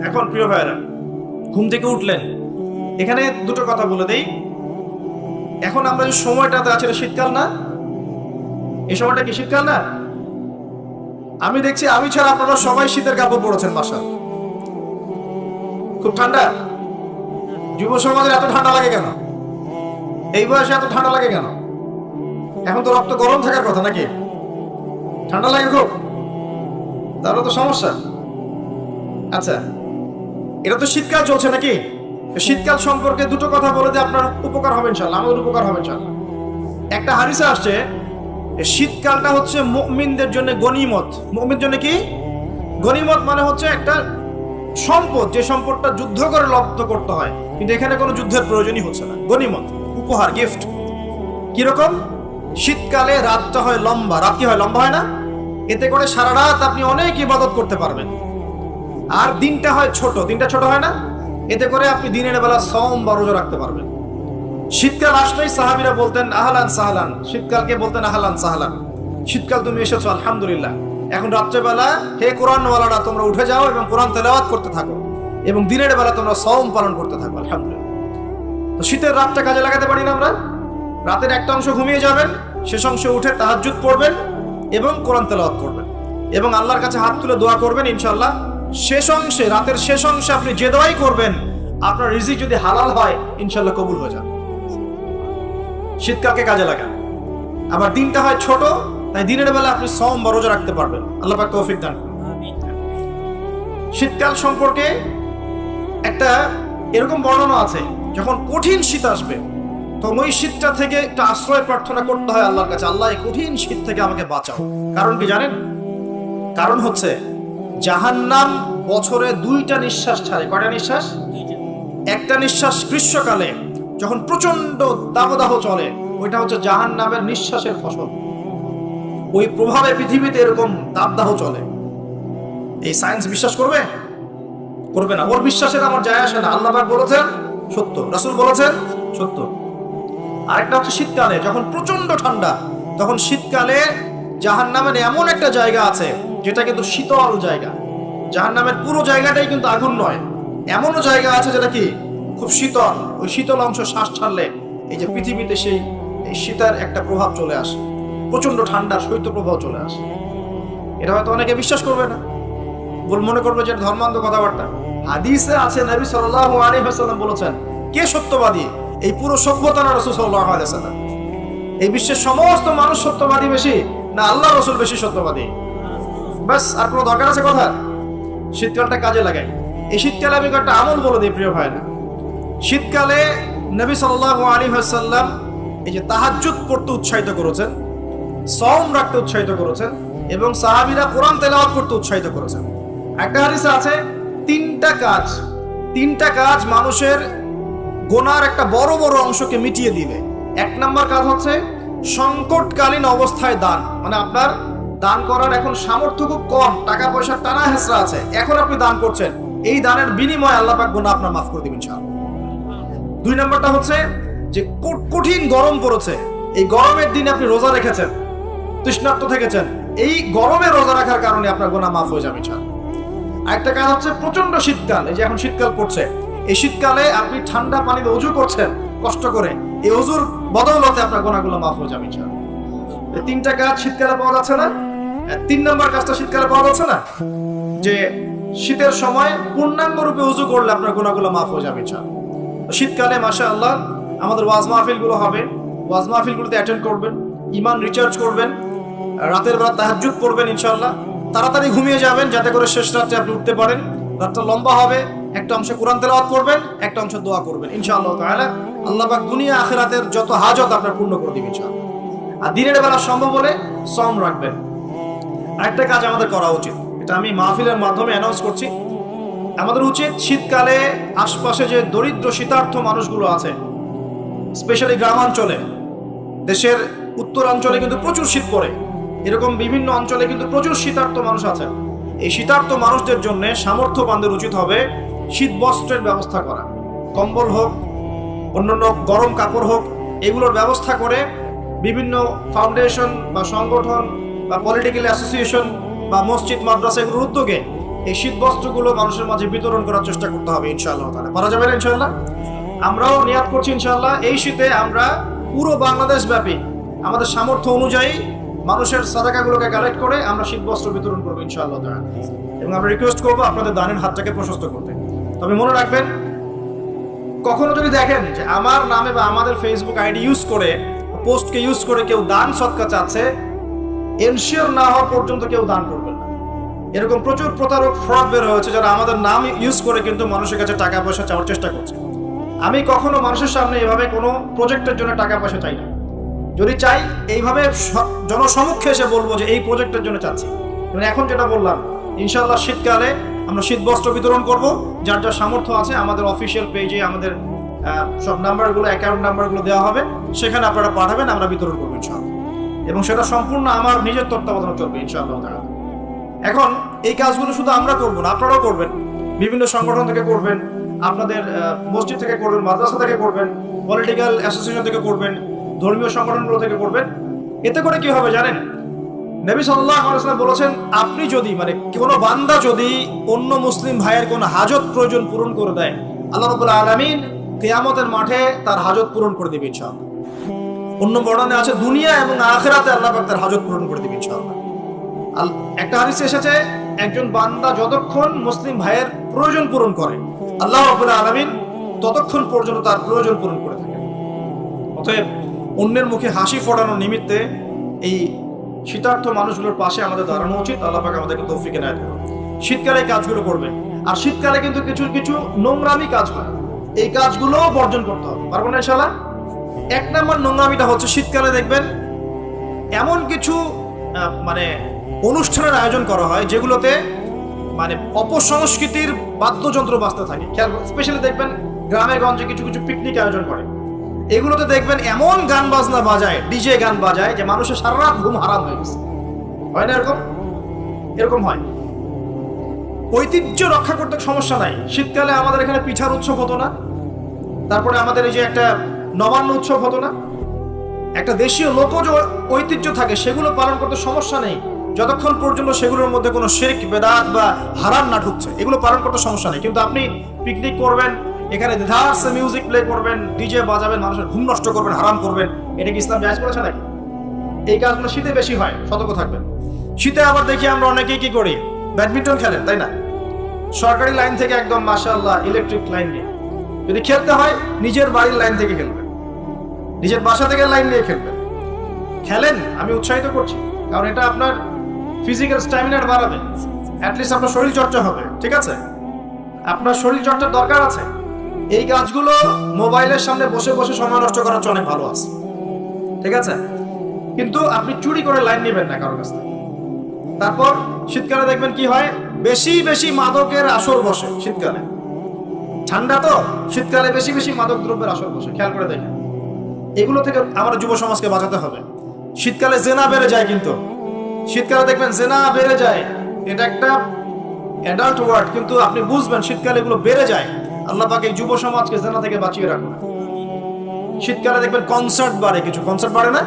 এখন প্রিয় ভাইরা, ঘুম থেকে উঠলেন, এখানে দুটো কথা বলে দেই। এখন আমরা যে সময়টাতে আছি এটা শীতকাল না? এই সময়টা কি শীতকাল না? আমি দেখছি আমি ছাড়া আপনারা সবাই শীতের কাপড় পরেছেন বাসা। খুব ঠান্ডা। যুব সমাজের এত ঠান্ডা লাগে কেন? এই বয়সে এত ঠান্ডা লাগে কেন? এখন তো রক্ত গরম থাকার কথা নাকি? ঠান্ডা লাগে খুব, তাহলে তো সমস্যা। আচ্ছা, এটা তো শীতকাল চলছে নাকি? শীতকাল সম্পর্কে দুটো কথা বলে যে আপনার উপকার হবে ইনশাআল্লাহ, আমাদের উপকার হবে ইনশাআল্লাহ। একটা হাদিসে আসছে শীতকালটা হচ্ছে মুমিনদের জন্য গনিমত। মুমিনদের জন্য কি গনিমত? মানে হচ্ছে একটা সম্পদ, যে সম্পদটা যুদ্ধ করে লব্ধ করতে হয়, কিন্তু এখানে কোনো যুদ্ধের প্রয়োজনই হচ্ছে না। গনিমত, উপহার, গিফট। কিরকম? শীতকালে রাতটা হয় লম্বা। রাত কি হয়? লম্বা হয় না? এতে করে সারা রাত আপনি অনেক ইবাদত করতে পারবেন। আর দিনটা হয় ছোট। দিনটা ছোট হয় না? এতে করে আপনি দিনের বেলা সওম বা রোজা রাখতে পারবেন। শীতকাল আসলেই সাহাবীরা বলতেন আহলান সাহলান, শীতকালকে বলতেন আহলান সাহলান, শীতকাল তুমি এসেছো আলহামদুলিল্লাহ। এখন রাত্রেবেলা হে কোরআনওয়ালারা তোমরা উঠে যাও এবং কোরআন তেলাওয়াত করতে থাকো, এবং দিনের বেলা তোমরা সওম পালন করতে থাকো আলহামদুলিল্লাহ। তো শীতের রাতটা কাজে লাগাতে পারি না আমরা? রাতের একটা অংশ ঘুমিয়ে যাবেন, শেষ অংশে উঠে তাহাজ্জুদ পড়বেন এবং কোরআন তেলাওয়াত করবেন এবং আল্লাহর কাছে হাত তুলে দোয়া করবেন। ইনশাআল্লাহ শেষ অংশে, রাতের শেষ অংশে আপনি যে দোয়াই করবেন, আপনার রিজিক যদি হালাল হয় ইনশাআল্লাহ কবুল হয়ে যাবে। শীতকালকে কাজে লাগান। আবার দিনটা হয় ছোট, তাই দিনের বেলা আপনি সওম বা রোজা রাখতে পারবেন। আল্লাহ পাক তৌফিক দান করুন। শীতকাল সম্পর্কে একটা এরকম বর্ণনা আছে, যখন কঠিন শীত আসবে, তো ওই শীতটা থেকে একটা আশ্রয় প্রার্থনা করতে হয় আল্লাহর কাছে, আল্লাহ এই কঠিন শীত থেকে আমাকে বাঁচাও। কারণ কি জানেন? কারণ হচ্ছে জাহান্নাম বছরে 2টা নিঃশ্বাস ছাড়ে। কয়টা নিঃশ্বাস? একটা নিঃশ্বাস গ্রীষ্মকালে যখন প্রচন্ড দাবদাহ চলে, ওইটা হচ্ছে জাহান্নামের নিঃশ্বাসের ফসল। ওই প্রভাবে পৃথিবীতে এরকম দাবদাহ চলে। এই সায়েন্স বিশ্বাস করবে? করবে না। ওর বিশ্বাসের আমার যায় আসে না। আল্লাহ পাক বলেছেন সত্য, রাসূল বলেছেন সত্য। আরেকটা হচ্ছে শীতকালে যখন প্রচন্ড ঠান্ডা, তখন শীতকালে জাহান্নামের এমন একটা জায়গা আছে যেটা কিন্তু শীতল জায়গা। জাহান্নামের পুরো জায়গাটাই কিন্তু আগুন নয়, এমনও জায়গা আছে যেটা কি খুব শীতল। ওই শীতল অংশ শ্বাস ছাড়লে এই যে পৃথিবীতে সেই শীতের একটা প্রভাব চলে আসে, প্রচন্ড ঠান্ডার শৈত্য প্রভাব চলে আসে। এটা হয়তো অনেকে বিশ্বাস করবে না, মনে করবে যে ধর্মান্ধ কথাবার্তা। হাদিসে আছে নবী সাল্লাল্লাহু আলাইহি ওয়াসাল্লাম বলেছেন, কে সত্যবাদী? এই পুরো সভ্যতা না রাসূল সাল্লাল্লাহু আলাইহি ওয়াসাল্লাম? এই বিশ্বের সমস্ত মানুষ সত্যবাদী বেশি না আল্লাহ রাসূল বেশি সত্যবাদী? বাস, আর কোনো দরকার আছে কথা? শীতকালটা কাজে লাগাই। এই শীতকালে আমি একটা আমল বলে দিই প্রিয় ভাইরা। শীতকালে নবী সাল্লাল্লাহু আলাইহি ওয়াসাল্লাম এই যে তাহাজ্জুদ পড়তে উৎসাহিত করেছেন, সাওম রাখতে উৎসাহিত করেছেন, এবং সাহাবীরা কোরআন তেলাওয়াত করতে উৎসাহিত করেছেন। একটা হাদিসে আছে তিনটা কাজ মানুষের গোনার একটা বড় বড় অংশকে মিটিয়ে দিবে। 1 নম্বর কাজ হচ্ছে সংকটকালীন অবস্থায় দান। মানে আপনার দান করার এখন সামর্থ্য খুব কম, টাকা পয়সার টানা হেঁচড়া আছে, এখন আপনি দান করছেন, এই দানের বিনিময়ে আল্লাহ পাক গুনাহ আপনার মাফ করে দিবেন ইনশাআল্লাহ। 2 নম্বরটা হচ্ছে যে কঠিন গরম পড়েছে, এই গরমের দিনে আপনি রোজা রেখেছেন, তৃষ্ণার্ত থেকেছেন, এই গরমে রোজা রাখার কারণে আপনার গুনাহ মাফ হয়ে যাবে ইনশাআল্লাহ। আরেকটা কাজ হচ্ছে প্রচন্ড শীতকাল, এই যে এখন শীতকাল পড়ছে, এই শীতকালে আপনি ঠান্ডা পানিতে ওযু করছেন কষ্ট করে, এই ওযুর বদৌলতে আপনার গুনাহগুলো মাফ হয়ে যাবে ইনশাআল্লাহ। এই 3টা কাজ শীতকালে পাওয়া যাচ্ছে না? 3 নম্বর কাজটা শীতকালে পাওয়া যাচ্ছে না, যে শীতের সময় পূর্ণাঙ্গ রূপে ওযু করলে আপনার গুনাহগুলো মাফ হয়ে যাবে ইনশাআল্লাহ। শীতকালে মাশাআল্লাহ আমাদের ওয়াজ মাহফিলগুলো হবে, ওয়াজ মাহফিলগুলোতে অ্যাটেন্ড করবেন, ঈমান রিচার্জ করবেন, রাতের বেলা তাহাজ্জুদ পড়বেন ইনশাআল্লাহ। তাড়াতাড়ি ঘুমিয়ে যাবেন যাতে করে শেষ রাতে আপনি উঠতে পারেন। রাতটা লম্বা হবে, একটা অংশে কোরআন তেলাওয়াত করবেন, একটা অংশ দোয়া করবেন ইনশাআল্লাহ তাআলা। আল্লাহ পাক দুনিয়া আখিরাতের যত হাজত আপনার পূর্ণ করে দিবেন ইনশাআল্লাহ। আর দিনের বেলা সম্ভব হলে সাওম রাখবেন। আরেকটা কাজ আমাদের করা উচিত, এটা আমি মাহফিলের মাধ্যমে অ্যানাউন্স করছি, আমাদের উচিত শীতকালে আশপাশে যে দরিদ্র শীতার্থ মানুষগুলো আছে, স্পেশালি গ্রামাঞ্চলে, দেশের উত্তরাঞ্চলে কিন্তু প্রচুর শীত পড়ে, এরকম বিভিন্ন অঞ্চলে কিন্তু প্রচুর শীতার্থ মানুষ আছে। এই শীতার্থ মানুষদের জন্য সামর্থ্যবানদের উচিত হবে শীত বস্ত্রের ব্যবস্থা করা। কম্বল হোক, অন্যান্য গরম কাপড় হোক, এগুলোর ব্যবস্থা করে বিভিন্ন ফাউন্ডেশন বা সংগঠন বা পলিটিক্যাল অ্যাসোসিয়েশন বা মসজিদ মাদ্রাসা এগুলোর উদ্যোগে এই শীত বস্ত্রগুলো মানুষের মাঝে বিতরণ করার চেষ্টা করতে হবে ইনশাআল্লাহ তাআলা। পারা যাবে না ইনশাআল্লাহ? আমরাও নিয়াত করছি ইনশাআল্লাহ এই শীতে আমরা পুরো বাংলাদেশ ব্যাপী আমাদের সামর্থ্য অনুযায়ী মানুষের সাদাকাগুলোকে কালেক্ট করে আমরা শীত বস্ত্র বিতরণ করবো ইনশাআল্লাহ তাআলা। এবং আমরা রিকোয়েস্ট করবো আপনাদের দানের হাতটাকে প্রশস্ত করতে। তবে মনে রাখবেন, কখনো যদি দেখেন যে আমার নামে বা আমাদের ফেসবুক আইডি ইউজ করে, পোস্টকে ইউজ করে কেউ দান সদকা চাচ্ছে, এনশিওর না হওয়া পর্যন্ত কেউ দান করবেন না। এরকম প্রচুর প্রতারক ফ্রড বের হয়েছে যারা আমাদের নাম ইউজ করে কিন্তু মানুষের কাছে টাকা পয়সা চাওয়ার চেষ্টা করছে। আমি কখনো মানুষের সামনে এভাবে কোনো প্রজেক্টের জন্য টাকা পয়সা চাই না। যদি চাই এইভাবে জনসমক্ষে এসে বলবো যে এই প্রজেক্টের জন্য চাচ্ছি। মানে এখন যেটা বললাম, ইনশাআল্লাহ শীতকালে আমরা শীত বস্ত্র বিতরণ করব। যার যার সামর্থ্য আছে আমাদের অফিসিয়াল পেজে আমাদের সব নাম্বারগুলো, অ্যাকাউন্ট নাম্বারগুলো দেওয়া হবে, সেখানে আপনারা পাঠাবেন, আমরা বিতরণ করবো ইনশাআল্লাহ। এবং সেটা সম্পূর্ণ আমার নিজের তত্ত্বাবধানে চলবে ইনশাআল্লাহ তাআলা। এখন এই কাজগুলো শুধু আমরা করবো না, আপনারাও করবেন, বিভিন্ন সংগঠন থেকে করবেন, আপনাদের মসজিদ থেকে করবেন, মাদ্রাসা থেকে করবেন, পলিটিক্যাল অ্যাসোসিয়েশন থেকে করবেন, ধর্মীয় সংগঠনগুলো থেকে করবেন। এতে করে কি হবে জানেন? নবী সাল্লাল্লাহু আলাইহি ওয়াসাল্লাম বলেছেন, আপনি যদি কোনো বান্দা যদি অন্য মুসলিম ভাইয়ের কোনো হাজত প্রয়োজন পূরণ করে দেয়, আল্লাহ রাব্বুল আলামিন কিয়ামতের মাঠে তার হাজত পূরণ করে দিবেন ইনশাআল্লাহ। অন্য বর্ণনায় আছে দুনিয়া এবং আখিরাতে আল্লাহ পাক তার হাজত পূরণ করে দিবেন ইনশাআল্লাহ। একটা হাদিসে এসেছে, একজন বান্দা যতক্ষণ মুসলিম ভাইয়ের প্রয়োজন পূরণ করে, আল্লাহ রাব্বুল আলামিন ততক্ষণ পর্যন্ত তার প্রয়োজন পূরণ করে থাকেন। অতএব অন্যের মুখে হাসি ফোটানোর নিমিত্তে এই শীতার্থ মানুষগুলোর পাশে আমাদের দাঁড়ানো উচিত। আল্লাহ পাক আমাদেরকে তৌফিক এনায়েত করুন। শীতকালে এই কাজগুলো করবেন। আর শীতকালে কিন্তু কিছু কিছু নোংরামি কাজ হয়, এই কাজগুলো বর্জন করতে হবে। পারবো না ইনশাআল্লাহ? এক নম্বর নোংরামিটা হচ্ছে শীতকালে দেখবেন এমন কিছু মানে অনুষ্ঠানের আয়োজন করা হয় যেগুলোতে মানে অপসংস্কৃতির বাদ্যযন্ত্র বাজতে থাকে। খেয়াল স্পেশালি দেখবেন গ্রামে গঞ্জে কিছু কিছু পিকনিক আয়োজন করে, এগুলোতে দেখবেন এমন গান বাজনা বাজায়, ডিজে গান বাজায় যে মানুষের সারা রাত ঘুম হারাম হয়ে গেছে। হয় না এরকম? এরকম হয়। ঐতিহ্য রক্ষা করতে সমস্যা নাই। শীতকালে আমাদের এখানে পিঠার উৎসব হতো না, তারপরে আমাদের এই যে একটা নবান্ন উৎসব হতো না, একটা দেশীয় লোকজ ঐতিহ্য থাকে, সেগুলো পালন করতে সমস্যা নেই যতক্ষণ পর্যন্ত সেগুলোর মধ্যে কোনো শিরক বেদাত বা হারাম না ঢুকছে, এগুলো পালন করতে সমস্যা নেই। কিন্তু আপনি পিকনিক করবেন, এখানে ধার্স মিউজিক প্লে করবেন, ডিজে বাজাবেন, মানুষের ঘুম নষ্ট করবেন, হারাম করবেন, এটা কি ইসলাম জায়েজ করেছে নাকি? এই কাজগুলো শীতে বেশি হয়, সতর্ক থাকবেন। শীতে আবার দেখি আমরা অনেকেই কি করি, ব্যাডমিন্টন খেলেন, তাই না? সরকারি লাইন থেকে একদম মাশাআল্লাহ ইলেকট্রিক লাইন নিয়ে যদি খেলতে হয় নিজের বাড়ির লাইন থেকে খেলবেন, নিজের বাসা থেকে লাইন নিয়ে খেলবেন। খেলেন, আমি উৎসাহিত করছি, কারণ এটা আপনার ফিজিক্যাল স্ট্যামিনার বাড়াবে, অ্যাটলিস্ট আপনার শরীর চর্চা হবে, ঠিক আছে? আপনার শরীর চর্চার দরকার আছে। এই কাজগুলো মোবাইলের সামনে বসে বসে সময় নষ্ট করার চেয়ে অনেক ভালো আছে, ঠিক আছে? কিন্তু আপনি চুরি করে লাইন নেবেন না কারোর কাছ থেকে। তারপর শীতকালে দেখবেন কি হয়, বেশি বেশি মাদকের আসর বসে শীতকালে। ঠান্ডা তো, শীতকালে বেশি বেশি মাদক দ্রব্যের আসর বসে, খেয়াল করে দেখেন। এগুলো থেকে আমাদের যুব সমাজকে বাঁচাতে হবে। শীতকালে জেনা বেড়ে যায়, কিন্তু শীতকালে দেখবেন জেনা বেড়ে যায়, এটা একটা অ্যাডাল্ট ওয়ার্ড, কিন্তু আপনি বুঝবেন শীতকালে এগুলো বেড়ে যায়। আল্লাহ পাক এই যুব সমাজকে জেনা থেকে বাঁচিয়ে রাখুন। শীতকালে দেখবেন কনসার্ট বাড়ে, কিছু কনসার্ট বাড়ে না,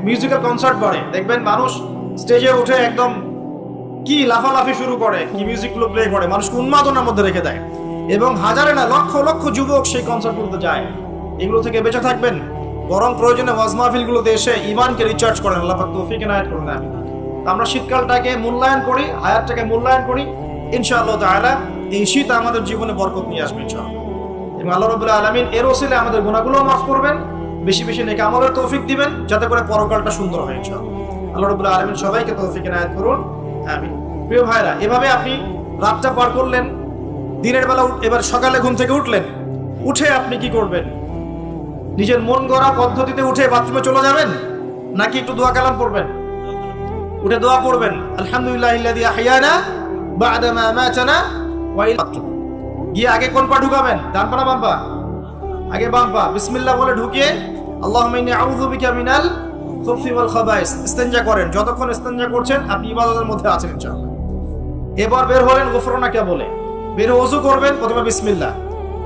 মিউজিক্যাল কনসার্ট বাড়ে, দেখবেন মানুষ স্টেজে উঠে একদম কি লাফালাফি শুরু করে, কি মিউজিকগুলো প্লে করে, মানুষকে উন্মাদনার মধ্যে রেখে দেয়, এবং হাজারে না লক্ষ লক্ষ যুবক সেই কনসার্টগুলোতে যায়। এগুলো থেকে বেঁচে থাকবেন, বরং প্রয়োজনে ওয়াজ মাহফিলগুলোতে এসে ঈমানকে রিচার্জ করেন। আল্লাহ পাক তৌফিক এনায়েত করুন। আমরা শীতকালটাকে মূল্যায়ন করি, হায়াতটাকে মূল্যায়ন করি, ইনশাআল্লাহ তাআলা এই শীত আমাদের জীবনে বরকত নিয়ে আসবে ইনশাআল্লাহ। এবং আল্লাহ রাব্বুল আলামিন এর ওসিলে আমাদের গুনাহগুলো মাফ করবেন, বেশি বেশি নেক আমলের তৌফিক দিবেন, যাতে করে পরকালটা সুন্দর হয় ইনশাআল্লাহ। আল্লাহ রাব্বুল আলামিন সবাইকে তৌফিক এনায়েত করুন, আমিন। প্রিয় ভাইরা, এভাবে আপনি রাতটা পার করলেন, দিনের বেলা এবার সকালে ঘুম থেকে উঠলেন, উঠে আপনি কি করবেন? নিজের মন গড়া পদ্ধতিতে উঠে বাথরুমে চলে যাবেন, নাকি একটু দোয়া কালাম পড়বেন? উঠে দোয়া পড়বেন, আলহামদুলিল্লাহিল্লাযী আহইয়ানা বা'দা মা আমাতানা ওয়া ইলাইহি। গিয়ে আগে কোন পা ঢুকাবেন? ডান পা না বাম পা? আগে বাম পা। বিসমিল্লাহ বলে ঢুকিয়ে আল্লাহুম্মা ইন্নী আউযু বিকা মিনাল খুবসি ওয়াল খাবাইস ইস্তেনজা করেন। যতক্ষণ ইস্তেনজা করছেন আপনি ইবাদতের মধ্যে আছেন ইনশাআল্লাহ। এবার বের হলেন গুফরানাকা বলে, বের ওযু করবেন, প্রথমে বিসমিল্লাহ।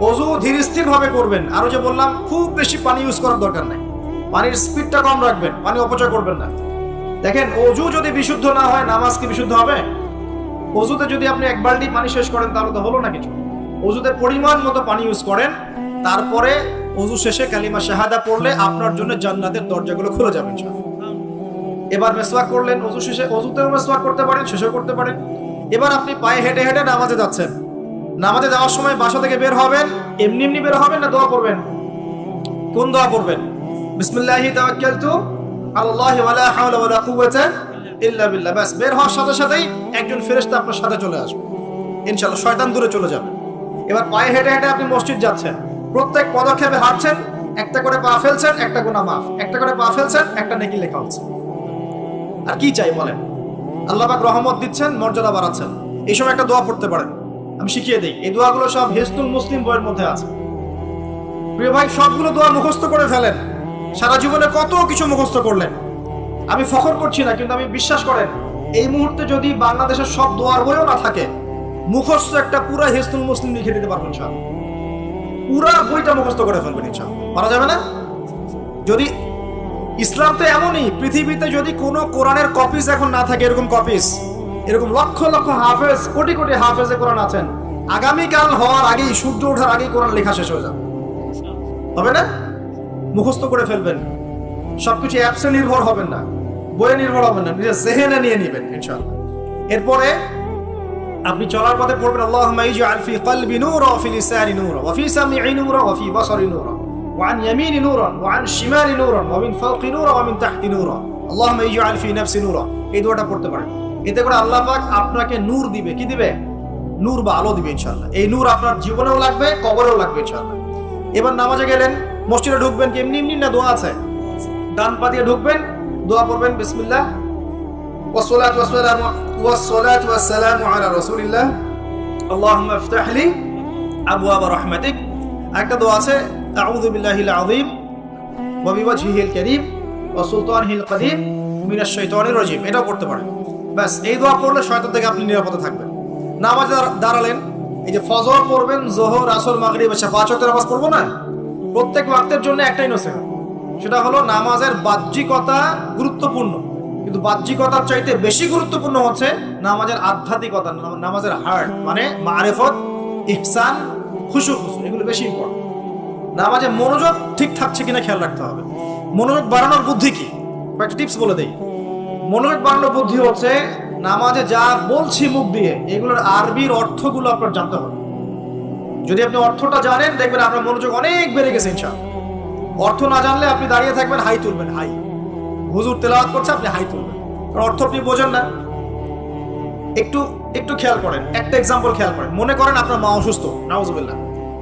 ওযু ধীর স্থির ভাবে করবেন, আরো যে বললাম খুব বেশি পানি ইউজ করার দরকার নাই, পানির স্পিডটা কম রাখবেন, পানি অপচয় করবেন না। দেখেন, ওযু যদি বিশুদ্ধ না হয় নামাজ কি বিশুদ্ধ হবে? ওযুতে যদি আপনি এক বালতি পানি শেষ করেন তাহলে তো হলো না কিছু। ওযুতে পরিমাণ মতো পানি ইউজ করেন, তারপরে ওযু শেষে কালিমা শাহাদা পড়লে আপনার জন্য জান্নাতের দরজাগুলো খুলে যাবে ইনশাআল্লাহ। এবার মিসওয়াক করলেন, ওযু শেষে, ওযুতেও মিসওয়াক করতে পারেন, শেষেও করতে পারেন। এবার আপনি পায়ে হেঁটে হেঁটে নামাজে যাচ্ছেন, নামাজে যাওয়ার সময় বাসা থেকে বের হবেন, এমনি এমনি বের হবেন না দোয়া করবেন? কোন দোয়া করবেন? বিসমিল্লাহি তাওয়াক্কালতু আলাল্লাহি ওয়ালা হাওলা ওয়ালা কুওয়াতা ইল্লা বিল্লাহ। বাস, বের হওয়ার সাথে সাথেই একজন ফেরেশতা আপনার সাথে চলে আসবে ইনশাআল্লাহ, শয়তান দূরে চলে যাবে। এবার পায়ে হেঁটে হেঁটে আপনি মসজিদ যাচ্ছেন, প্রত্যেক পদক্ষেপে হাঁটছেন, একটা করে পা ফেলছেন, একটা গুনাহ মাফ, একটা করে পা ফেলছেন, একটা নেকি লেখা হচ্ছে। আর কি চাই বলেন? আল্লাহ পাক রহমত দিচ্ছেন, মর্যাদা বাড়াচ্ছেন। এই সময় একটা দোয়া পড়তে পারেন, আমি শিখিয়ে দিই। এই দোয়াগুলো সব হিসনুল মুসলিম বইয়ের মধ্যে আছে। প্রিয় ভাই, সবগুলো দোয়া মুখস্থ করে ফেলেন। সারা জীবনে কত কিছু মুখস্থ করলেন, আমি ফখর করছি না, কিন্তু আমি বিশ্বাস করেন এই মুহূর্তে যদি বাংলাদেশের সব দোয়ার বইও না থাকে, মুখস্থ একটা পুরা হিসনুল মুসলিম লিখে দিতে পারবেন ইনশাআল্লাহ। পুরা বইটা মুখস্থ করে ফেলবেন ইনশাআল্লাহ। পারা যাবে না? যদি ইসলাম তো এমনই, পৃথিবীতে যদি কোনো কোরআনের কপিস এখন না থাকে, এরকম কপিস, এরকম লক্ষ লক্ষ হাফেজ, কোটি কোটি হাফেজে কোরআন আছেন, আগামীকাল হওয়ার আগেই, সূর্য ওঠার আগেই কোরআন লেখা শেষ হয়ে যাবে, হবে না? মুখস্থ করে ফেলবেন, সবকিছু অ্যাপসে নির্ভর হবেন না, বইয়ে নির্ভর হবেন না, নিজের জেহেনে নিয়ে নেবেন ইনশাআল্লাহ। এরপরে আপনি চলার পথে পড়বেন, আল্লাহুম্মা ইজআল ফি কলবি নূরা ওয়া ফি লিসানি নূরা ওয়া ফি সামঈ নূরা ওয়া ফি বাসারি নূরা ওয়া আন ইয়ামিনি নূরা ওয়া আন শিমালি নূরা ওয়া মিন ফাওকি নূরা ওয়া মিন তাহতি নূরা আল্লাহুম্মা ইজআল ফি নাফসি নূরা। এই দোয়াটা পড়তে পারেন। এতে করে আল্লাহ পাক আপনাকে নূর দিবে। কি দিবে? নূর বা আলো দিবে ইনশাআল্লাহ। এই নূর আপনার জীবনেও লাগবে, কবরেও লাগবে ইনশাআল্লাহ। এবার নামাজে গেলেন, মসজিদে ঢুকবেন কি এমনি এমনি না দোয়া আছে? ডান পা দিয়ে ঢুকবেন, দোয়া পড়বেন বিসমিল্লাহ ওয়াসসালাতু ওয়াসসালামু আলা রাসূলিল্লাহ আল্লাহুম্মা ইফতাহ লি আবওয়াব রাহমাতিক। একটা দোয়া আছে আউযু বিল্লাহিল আযীম ওয়া বিওয়াজহিল কারীম ওয়া সুলতানিহিল কাদীম মিনাশ শাইতানির রাজীম। এটাও পড়তে পারেন। ব্যাস এই দোয়া পড়লে শয়তান থেকে আপনি নিরাপদে থাকবেন। নামাজে দাঁড়ালেন, এই যে ফজর পড়বেন, যোহর, আসর, মাগরিব, এশা 5 ওয়াক্তের নামাজ পড়বো না? প্রত্যেক ওয়াক্তের জন্য একটাই নসিহত, সেটা হলো নামাজের বাহ্যিকতা গুরুত্বপূর্ণ, কিন্তু বাহ্যিকতার চাইতে বেশি গুরুত্বপূর্ণ হচ্ছে নামাজের আধ্যাত্মিকতা, নামাজের হার্ট, মানে মারিফত, ইহসান, খুশু, এগুলো বেশি ইম্পর্টেন্ট। নামাজে মনোযোগ ঠিক থাকছে কিনা খেয়াল রাখতে হবে। মনোযোগ বাড়ানোর বুদ্ধি কি, কয়েকটা টিপস বলে দেই। মনোযোগ বাড়ানোর বুদ্ধি হচ্ছে নামাজে যা বলছি মুখ দিয়ে এগুলোর আরবির অর্থগুলো আপনার জানতে হবে। যদি আপনি অর্থটা জানেন দেখবেন আপনার মনোযোগ অনেক বেড়ে গেছে ইনশাআল্লাহ। অর্থ না জানলে আপনি দাঁড়িয়ে থাকবেন, হাই তুলবেন, হাই, হুজুর তেলাওয়াত করছে আপনি হাই তুলবেন, কারণ অর্থ আপনি বোঝেন না। একটু খেয়াল করেন, একটা এক্সাম্পল খেয়াল করেন। মনে করেন আপনার মা অসুস্থ, নাউজুবিল্লাহ,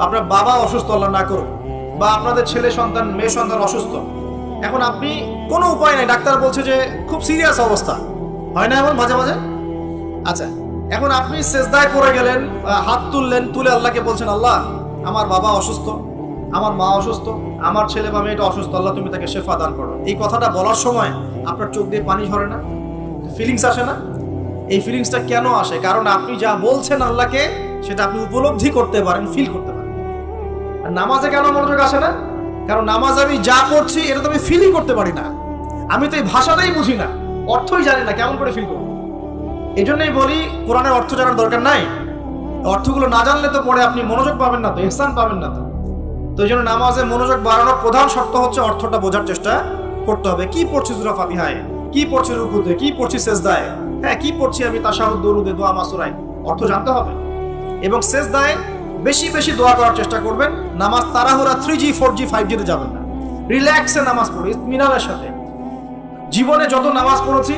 আপনার বাবা অসুস্থ, আল্লাহ না করুন, বা আপনাদের ছেলে সন্তান, মেয়ে সন্তান অসুস্থ। এখন আপনি কোনো উপায় নাই, ডাক্তার বলছে যে খুব সিরিয়াস অবস্থা, হয় না এমন মাঝে মাঝে? আচ্ছা, এখন আপনি সেজদায় পড়ে গেলেন, হাত তুললেন, তুলে আল্লাহকে বলছেন, আল্লাহ আমার বাবা অসুস্থ, আমার মা অসুস্থ, আমার ছেলে বা মেয়েটা অসুস্থ, আল্লাহ তুমি তাকে শেফা দান করো। এই কথাটা বলার সময় আপনার চোখ দিয়ে পানি ঝরে না? ফিলিংস আসে না? এই ফিলিংসটা কেন আসে? কারণ আপনি যা বলছেন আল্লাহকে সেটা আপনি উপলব্ধি করতে পারেন, ফিল করতে পারেন। আর নামাজে কেন মনোযোগ আসে না? কারণ নামাজ আমি যা পড়ছি এটা তো আমি ফিলই করতে পারি না, আমি তো এই ভাষাটাই বুঝি না, অর্থই জানি না, কেমন করে ফিল করবো? এই জন্যই বলি কোরআনের অর্থ জানার দরকার নাই। অর্থগুলো না জানলে তো পরে আপনি মনোযোগ পাবেন না, তো ইহসান পাবেন না। তো এই জন্য নামাজে মনোযোগ বাড়ানোর প্রধান শর্ত হচ্ছে অর্থটা বোঝার চেষ্টা করতে হবে। কি পড়ছি সূরা ফাতিহায়, কি পড়ছি রুকুতে, কি পড়ছি সেজদায়, হ্যাঁ কি পড়ছি আমি তাশাহুদ, দরুদে, দোয়া, মাসুরায়, অর্থ জানতে হবে। এবং সেজদায় বেশি বেশি দোয়া করার চেষ্টা করবেন। নামাজ তাড়াহুড়া 3G 4G 5G তে যাবেন না, রিল্যাক্সে নামাজ পড়ুন, ইতমিনানের সাথে। জীবনে যত নামাজ পড়েছি,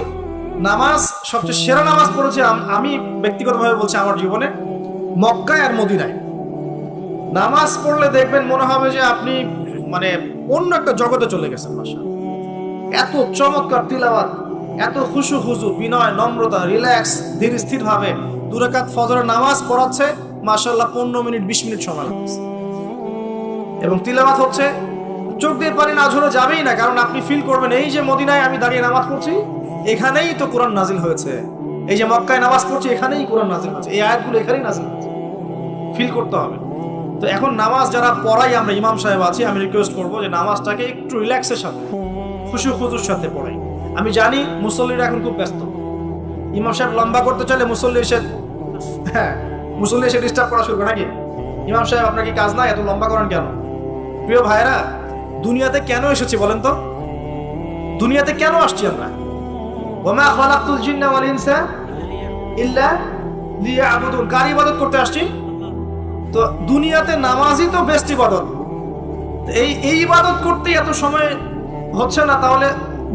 নামাজ সবচেয়ে সেরা নামাজ পড়েছি আমি ব্যক্তিগতভাবে বলছি আমার জীবনে মক্কায় আর মদিনায়। নামাজ পড়লে দেখবেন মনে হবে যে আপনি মানে অন্য একটা জগতে চলে গেছেন। মাশাআল্লাহ, এত চমৎকার তিলাওয়াত, এত খুশু খুশু, বিনয়, নম্রতা, রিল্যাক্স, ধীর স্থির ভাবে 2 রাকাত ফজরের নামাজ পড়াচ্ছে, মাশাআল্লাহ 15 মিনিট 20 মিনিট সময় লাগছে। এবং তিলাওয়াত হচ্ছে, চোখ দিয়ে পানি না ঝরে যাবেই না, কারণ আপনি ফিল করবেন এই যে মদিনায় আমি দাঁড়িয়ে নামাজ পড়ছি, এখানেই তো কোরআন নাজিল হয়েছে। এই যে মক্কায় নামাজ পড়ছি, এখানেই কোরআন নাজিল হয়েছে, এই আয়াতগুলো এখানেই নাজিল হয়েছে, ফিল করতে হবে। তো এখন নামাজ যারা পড়াই, আমরা ইমাম সাহেব আছি, আমি রিকোয়েস্ট করবো যে নামাজটাকে একটু রিল্যাক্সের সাথে, খুশি খুজুর সাথে পড়াই। আমি জানি মুসল্লিরা এখন খুব ব্যস্ত, ইমাম সাহেব লম্বা করতে চাইলে মুসল্লি এসে ডিস্টার্ব করা শুরু করে, নাকি ইমাম সাহেব আপনার কি কাজ নাই, এত লম্বা করেন কেন? প্রিয় ভাইরা, দুনিয়াতে কেন এসেছি বলেন তো? দুনিয়াতে কেন আসছি আমরা? ওমা খালাকতুল জিন্না ওয়াল ইনসা ইল্লা লিয়াবুদুন, কার ইবাদত করতে আসছি? তো দুনিয়াতে নামাজই তো বেস্ট ইবাদত। এই ইবাদত করতে এত সময় হচ্ছে না, তাহলে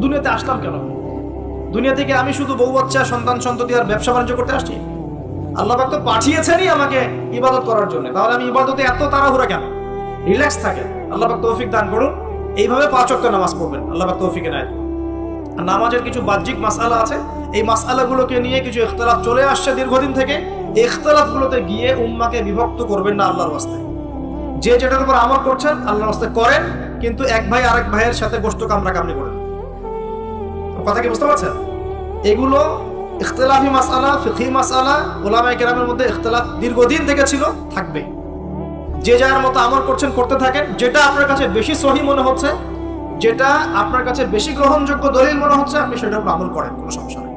দুনিয়াতে আসলাম কেন? দুনিয়া থেকে আমি শুধু বউ বাচ্চা, সন্তান সন্ততি আর ব্যবসা বাণিজ্য করতে আসছি? আল্লাহ পাক তো পাঠিয়েছেনই আমাকে ইবাদত করার জন্য, তাহলে আমি ইবাদতে এত তাড়াহুড়া কেন? রিল্যাক্স থাকে। আল্লাহ পাক তৌফিক দান করুন। এইভাবে 5 ওয়াক্ত নামাজ পড়বেন, আল্লাহ পাক তৌফিক এনায়েত করুন। আর নামাজের কিছু বাহ্যিক মাসআলা আছে, এই মাসআলাগুলোকে নিয়ে কিছু ইখতিলাফ চলে আসছে দীর্ঘদিন থেকে। এই ইখতিলাফগুলোতে গিয়ে উম্মাহকে বিভক্ত করবেন না আল্লাহর ওয়াস্তে। যে যেটার উপর আমল করছেন আল্লাহর ওয়াস্তে করেন, কিন্তু এক ভাই আরেক ভাইয়ের সাথে গোশত কামড়াকামড়ি করেন। কথা কি বুঝতে পারছেন? এগুলো ইখতিলাফি মাসআলা, ফিকহি মাসআলা, উলামায়ে কেরামের মধ্যে ইখতিলাফ দীর্ঘদিন থেকে ছিল, থাকবে। যে যার মতো আমল করছেন করতে থাকেন, যেটা আপনার কাছে বেশি সহি মনে হচ্ছে, যেটা আপনার কাছে বেশি গ্রহণযোগ্য দলিল মনে হচ্ছে, আপনি সেটার উপর আমল করেন, কোনো সমস্যা নেই।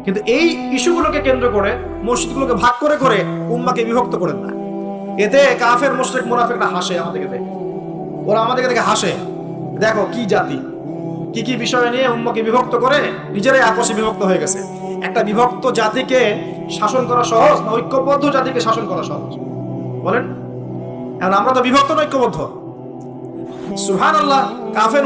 কিন্তু এই ইস্যুগুলোকে কেন্দ্র করে মসজিদগুলোকে ভাগ করে করে উম্মাহকে বিভক্ত করেন না। এতে কাফের, মুশরিক, মুনাফিকরা হাসে আমাদেরকে দেখে, ওরা আমাদেরকে দেখে হাসে, দেখো কি জাতি, কি কি বিষয় নিয়ে উম্মাহকে বিভক্ত করে নিজেরাই আপসে বিভক্ত হয়ে গেছে। একটা বিভক্ত জাতিকে শাসন করা সহজ না ঐক্যবদ্ধ জাতিকে শাসন করা সহজ? বলেন। এখন আমরা তো বিভক্ত না ঐক্যবদ্ধ? সুবহানাল্লাহ, কাফের